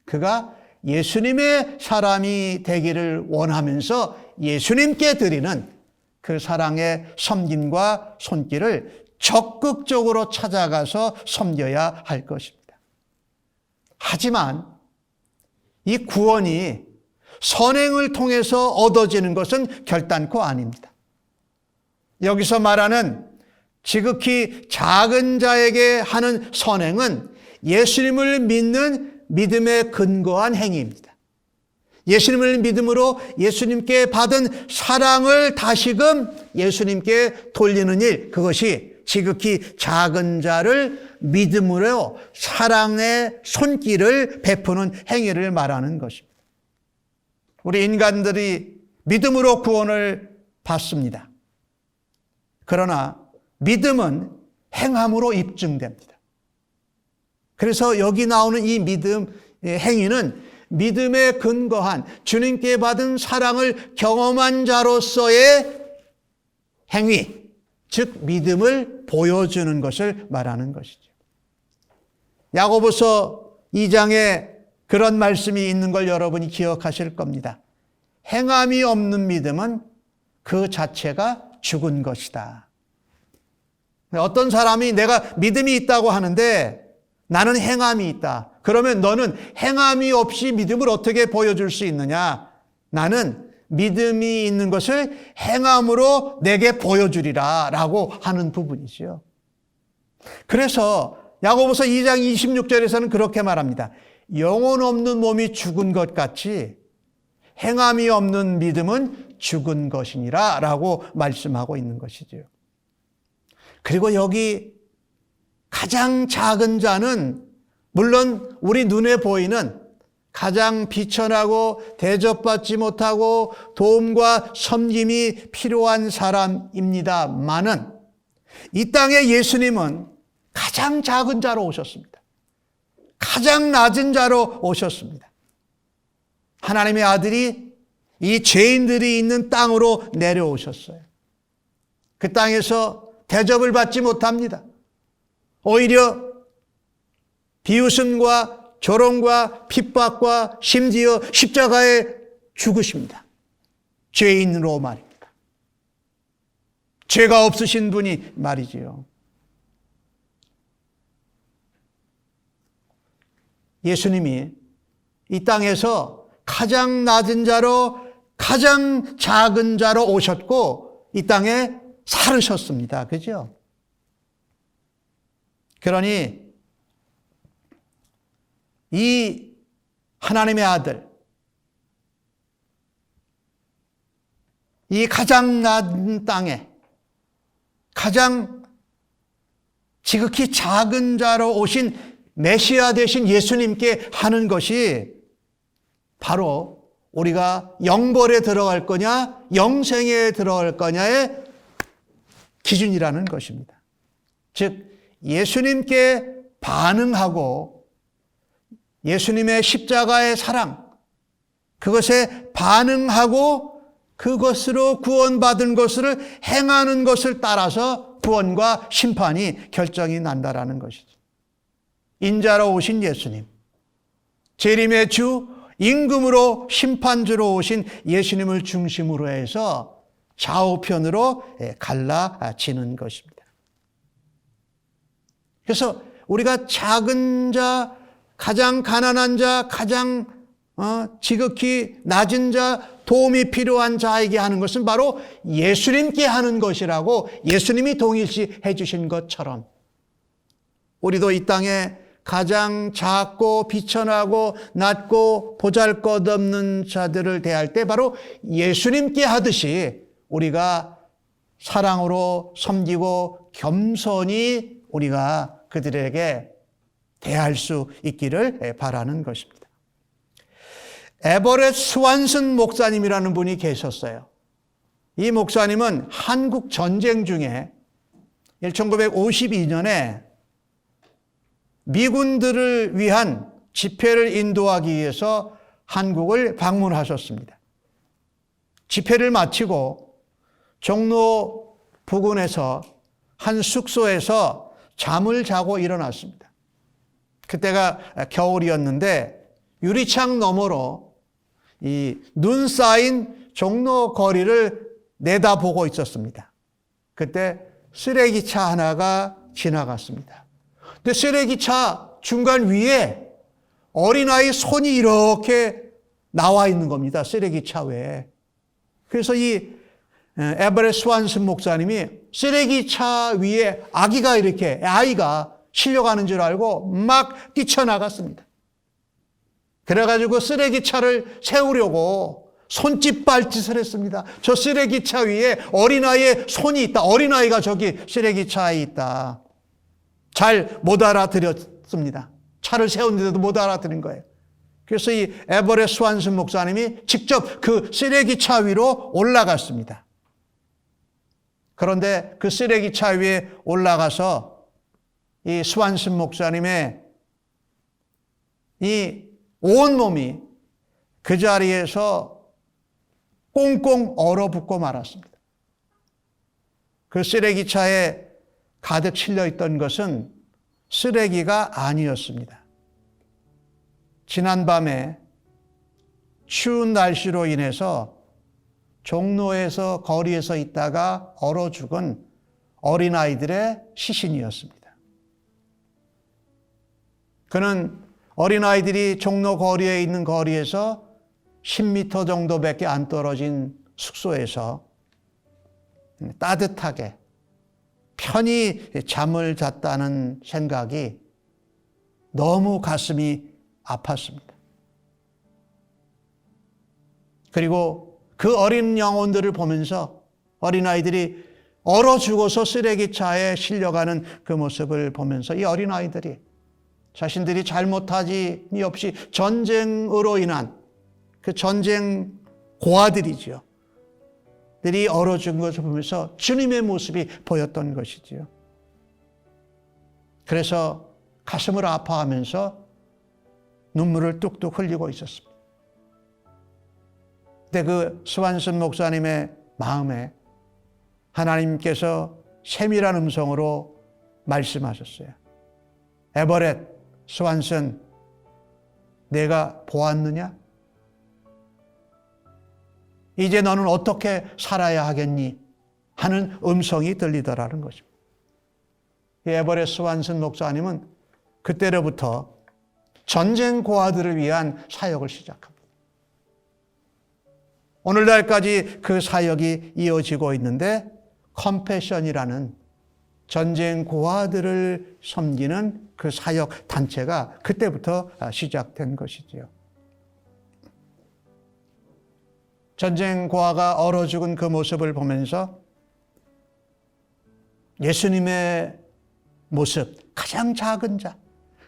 그가 예수님의 사람이 되기를 원하면서 예수님께 드리는 그 사랑의 섬김과 손길을 적극적으로 찾아가서 섬겨야 할 것입니다. 하지만 이 구원이 선행을 통해서 얻어지는 것은 결단코 아닙니다. 여기서 말하는 지극히 작은 자에게 하는 선행은 예수님을 믿는 믿음에 근거한 행위입니다. 예수님을 믿음으로 예수님께 받은 사랑을 다시금 예수님께 돌리는 일, 그것이 지극히 작은 자를 믿음으로 사랑의 손길을 베푸는 행위를 말하는 것입니다. 우리 인간들이 믿음으로 구원을 받습니다. 그러나 믿음은 행함으로 입증됩니다. 그래서 여기 나오는 이 믿음 행위는 믿음에 근거한 주님께 받은 사랑을 경험한 자로서의 행위, 즉 믿음을 보여주는 것을 말하는 것이죠. 야고보서 2장에 그런 말씀이 있는 걸 여러분이 기억하실 겁니다. 행함이 없는 믿음은 그 자체가 죽은 것이다. 어떤 사람이 내가 믿음이 있다고 하는데 나는 행함이 있다. 그러면 너는 행함이 없이 믿음을 어떻게 보여줄 수 있느냐? 나는 믿음이 있는 것을 행함으로 내게 보여주리라 라고 하는 부분이죠. 그래서 야고보서 2장 26절에서는 그렇게 말합니다. 영혼 없는 몸이 죽은 것 같이 행함이 없는 믿음은 죽은 것이니라 라고 말씀하고 있는 것이죠. 그리고 여기 가장 작은 자는 물론 우리 눈에 보이는 가장 비천하고 대접받지 못하고 도움과 섬김이 필요한 사람입니다만은 이 땅에 예수님은 가장 작은 자로 오셨습니다. 가장 낮은 자로 오셨습니다. 하나님의 아들이 이 죄인들이 있는 땅으로 내려오셨어요. 그 땅에서 대접을 받지 못합니다. 오히려 비웃음과 조롱과 핍박과 심지어 십자가에 죽으십니다. 죄인으로 말입니다. 죄가 없으신 분이 말이지요. 예수님이 이 땅에서 가장 낮은 자로 가장 작은 자로 오셨고 이 땅에 살으셨습니다. 그죠? 그러니 이 하나님의 아들, 이 가장 낮은 땅에 가장 지극히 작은 자로 오신 메시아 되신 예수님께 하는 것이 바로 우리가 영벌에 들어갈 거냐 영생에 들어갈 거냐의 기준이라는 것입니다. 즉 예수님께 반응하고 예수님의 십자가의 사랑, 그것에 반응하고 그것으로 구원받은 것을 행하는 것을 따라서 구원과 심판이 결정이 난다라는 것이죠. 인자로 오신 예수님, 재림의 주, 임금으로 심판주로 오신 예수님을 중심으로 해서 좌우편으로 갈라지는 것입니다. 그래서 우리가 작은 자, 가장 가난한 자, 가장 지극히 낮은 자, 도움이 필요한 자에게 하는 것은 바로 예수님께 하는 것이라고 예수님이 동일시해 주신 것처럼 우리도 이 땅에 가장 작고 비천하고 낮고 보잘것없는 자들을 대할 때 바로 예수님께 하듯이 우리가 사랑으로 섬기고 겸손히 우리가 그들에게 대할 수 있기를 바라는 것입니다. 에버렛 스완슨 목사님이라는 분이 계셨어요. 이 목사님은 한국 전쟁 중에 1952년에 미군들을 위한 집회를 인도하기 위해서 한국을 방문하셨습니다. 집회를 마치고 종로 부근에서 한 숙소에서 잠을 자고 일어났습니다. 그때가 겨울이었는데 유리창 너머로 이 눈 쌓인 종로 거리를 내다보고 있었습니다. 그때 쓰레기차 하나가 지나갔습니다. 근데 쓰레기차 중간 위에 어린아이 손이 이렇게 나와 있는 겁니다. 쓰레기차 외에. 그래서 이 에버렛 스완슨 목사님이 쓰레기차 위에 아이가 실려가는 줄 알고 막 뛰쳐나갔습니다. 그래가지고 쓰레기차를 세우려고 손짓발짓을 했습니다. 저 쓰레기차 위에 어린아이의 손이 있다. 어린아이가 저기 쓰레기차에 있다. 잘 못 알아들었습니다. 차를 세우는데도 못 알아들은 거예요. 그래서 이 에버렛 스완슨 목사님이 직접 그 쓰레기차 위로 올라갔습니다. 그런데 그 쓰레기차 위에 올라가서 이 스완슨 목사님의 이 온몸이 그 자리에서 꽁꽁 얼어붙고 말았습니다. 그 쓰레기차에 가득 실려있던 것은 쓰레기가 아니었습니다. 지난밤에 추운 날씨로 인해서 종로에서 거리에서 있다가 얼어 죽은 어린아이들의 시신이었습니다. 그는 어린아이들이 종로 거리에 있는 거리에서 10m 정도밖에 안 떨어진 숙소에서 따뜻하게 편히 잠을 잤다는 생각이 너무 가슴이 아팠습니다. 그리고 그 어린 영혼들을 보면서 어린아이들이 얼어 죽어서 쓰레기차에 실려가는 그 모습을 보면서 이 어린아이들이 자신들이 잘못하지 없이 전쟁으로 인한 그 전쟁 고아들이죠. 들이 얼어 죽은 것을 보면서 주님의 모습이 보였던 것이지요. 그래서 가슴을 아파하면서 눈물을 뚝뚝 흘리고 있었습니다. 그때 그 스완슨 목사님의 마음에 하나님께서 세밀한 음성으로 말씀하셨어요. 에버렛 스완슨, 내가 보았느냐? 이제 너는 어떻게 살아야 하겠니? 하는 음성이 들리더라는 것입니다. 에버렛 스완슨 목사님은 그때로부터 전쟁 고아들을 위한 사역을 시작합니다. 오늘날까지 그 사역이 이어지고 있는데 컴패션이라는 전쟁 고아들을 섬기는 그 사역 단체가 그때부터 시작된 것이지요. 전쟁 고아가 얼어 죽은 그 모습을 보면서 예수님의 모습, 가장 작은 자,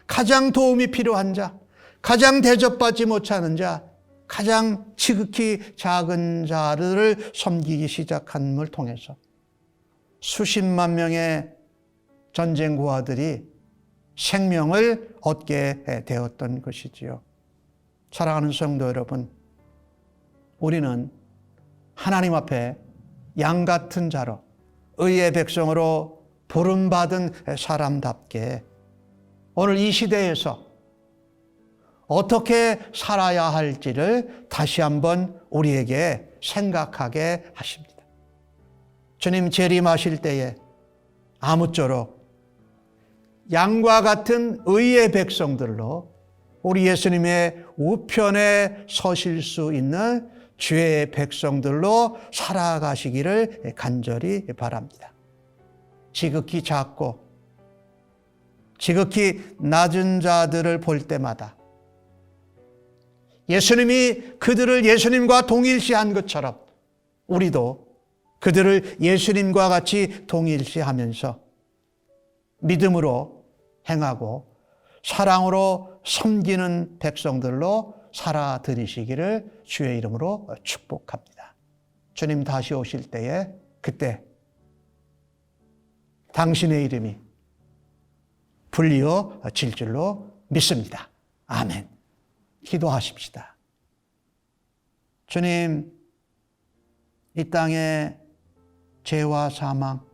가장 도움이 필요한 자, 가장 대접받지 못하는 자, 가장 지극히 작은 자들을 섬기기 시작함을 통해서 수십만 명의 전쟁 고아들이 생명을 얻게 되었던 것이지요. 사랑하는 성도 여러분, 우리는 하나님 앞에 양 같은 자로 의의 백성으로 부름받은 사람답게 오늘 이 시대에서 어떻게 살아야 할지를 다시 한번 우리에게 생각하게 하십니다. 주님 재림하실 때에 아무쪼록 양과 같은 의의 백성들로 우리 예수님의 우편에 서실 수 있는 주의 백성들로 살아가시기를 간절히 바랍니다. 지극히 작고 지극히 낮은 자들을 볼 때마다 예수님이 그들을 예수님과 동일시한 것처럼 우리도 그들을 예수님과 같이 동일시하면서 믿음으로 행하고 사랑으로 섬기는 백성들로 살아들이시기를 주의 이름으로 축복합니다. 주님 다시 오실 때에 그때 당신의 이름이 불리어질 줄로 믿습니다. 아멘. 기도하십시다. 주님, 이 땅에 죄와 사망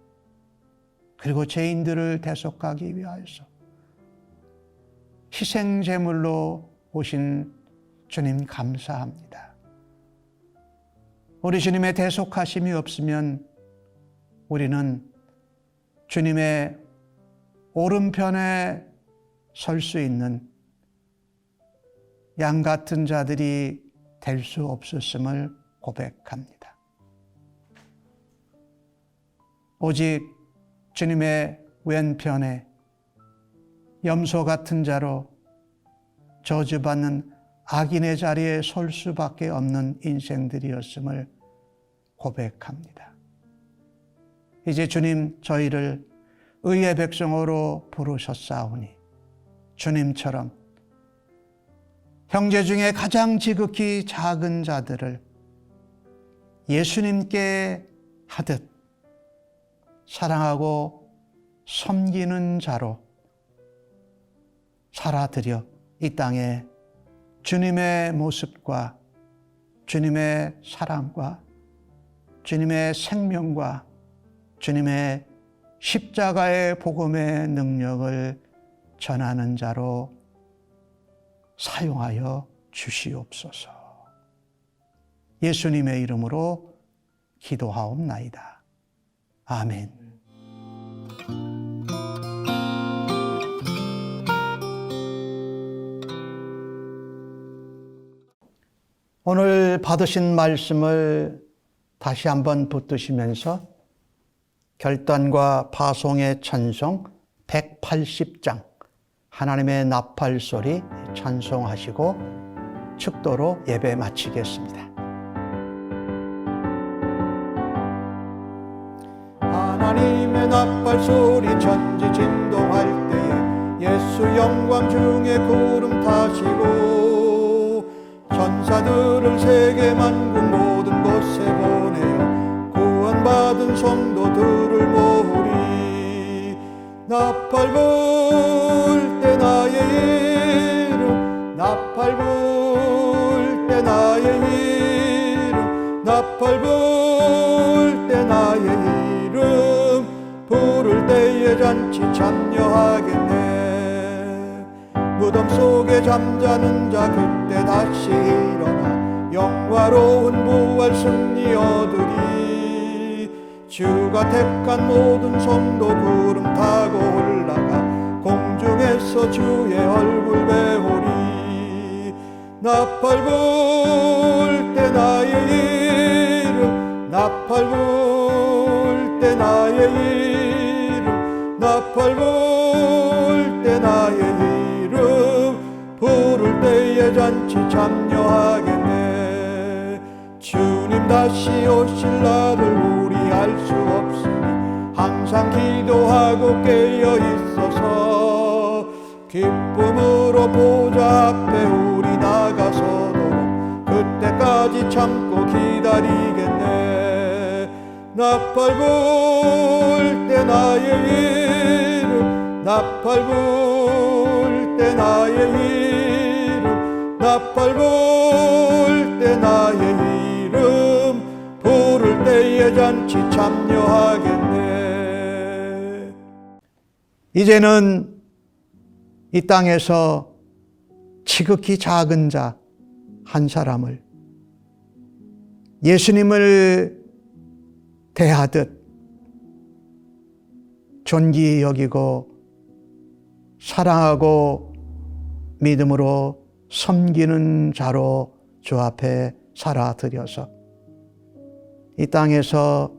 그리고 죄인들을 대속하기 위하여서 희생제물로 오신 주님 감사합니다. 우리 주님의 대속하심이 없으면 우리는 주님의 오른편에 설 수 있는 양 같은 자들이 될 수 없었음을 고백합니다. 오직 주님의 왼편에 염소 같은 자로 저주받는 악인의 자리에 설 수밖에 없는 인생들이었음을 고백합니다. 이제 주님 저희를 의의 백성으로 부르셨사오니 주님처럼 형제 중에 가장 지극히 작은 자들을 예수님께 하듯 사랑하고 섬기는 자로 살아들여 이 땅에 주님의 모습과 주님의 사랑과 주님의 생명과 주님의 십자가의 복음의 능력을 전하는 자로 사용하여 주시옵소서. 예수님의 이름으로 기도하옵나이다. 아멘. 오늘 받으신 말씀을 다시 한번 붙드시면서 결단과 파송의 찬송 180장 하나님의 나팔 소리 찬송하시고 축도로 예배 마치겠습니다. 하나님의 나팔 소리 천지 진동할 때에 예수 영광 중에 구름 타시고 천사들을 세계 만국 모든 곳에 보내어 구원받은 성도들을 모으리. 나팔 불 때 나의 이름 나팔 불 때 나의 이름 나팔 불 때 나의 이름 부를 때에 잔치 참여하겠네. 무덤 속에 잠자는 자 그때 다시 일어나 영화로운 부활 승리 얻으리. 주가 택한 모든 성도 구름 타고 올라가 공중에서 주의 얼굴 배우리. 나팔 불 때 나의 이름 나팔 불 때 나의 이름 나팔 불 때 나의 이름 부를 때에 잔치 참여하겠네. 주님 다시 오실 날을 우리 알 수 없으니 항상 기도하고 깨어 있어서 기쁨으로 보좌 앞에 우리 나가서도록 그때까지 참고 기다리겠네. 나팔 불 때 나의 이름 나팔 불 때 나의 이름 나팔 불 때 나의 이름 부를 때에 잔치 참여하겠네. 이제는 이 땅에서 지극히 작은 자 한 사람을 예수님을 대하듯 존귀히 여기고 사랑하고 믿음으로 섬기는 자로 주 앞에 살아드려서 이 땅에서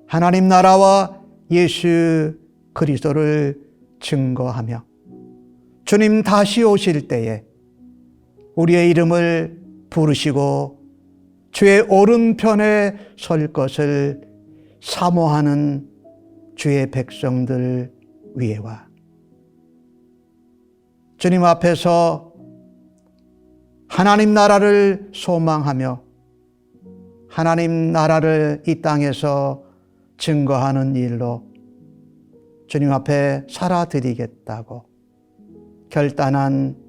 하나님 나라와 예수 그리스도를 증거하며 주님 다시 오실 때에 우리의 이름을 부르시고 주의 오른편에 설 것을 사모하는 주의 백성들 위에와 주님 앞에서 하나님 나라를 소망하며 하나님 나라를 이 땅에서 증거하는 일로 주님 앞에 살아드리겠다고 결단한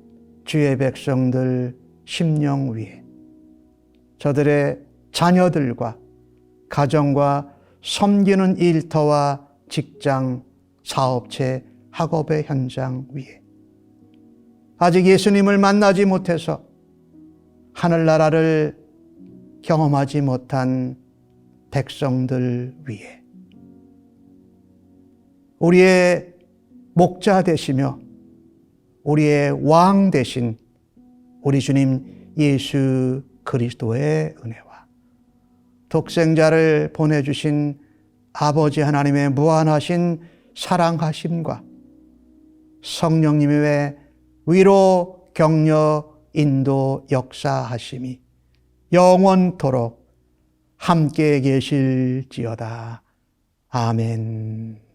주의 백성들 심령 위에 저들의 자녀들과 가정과 섬기는 일터와 직장, 사업체, 학업의 현장 위에 아직 예수님을 만나지 못해서 하늘나라를 경험하지 못한 백성들 위에 우리의 목자 되시며 우리의 왕 되신 우리 주님 예수 그리스도의 은혜와 독생자를 보내주신 아버지 하나님의 무한하신 사랑하심과 성령님의 위로 격려 인도 역사하심이 영원토록 함께 계실지어다. 아멘.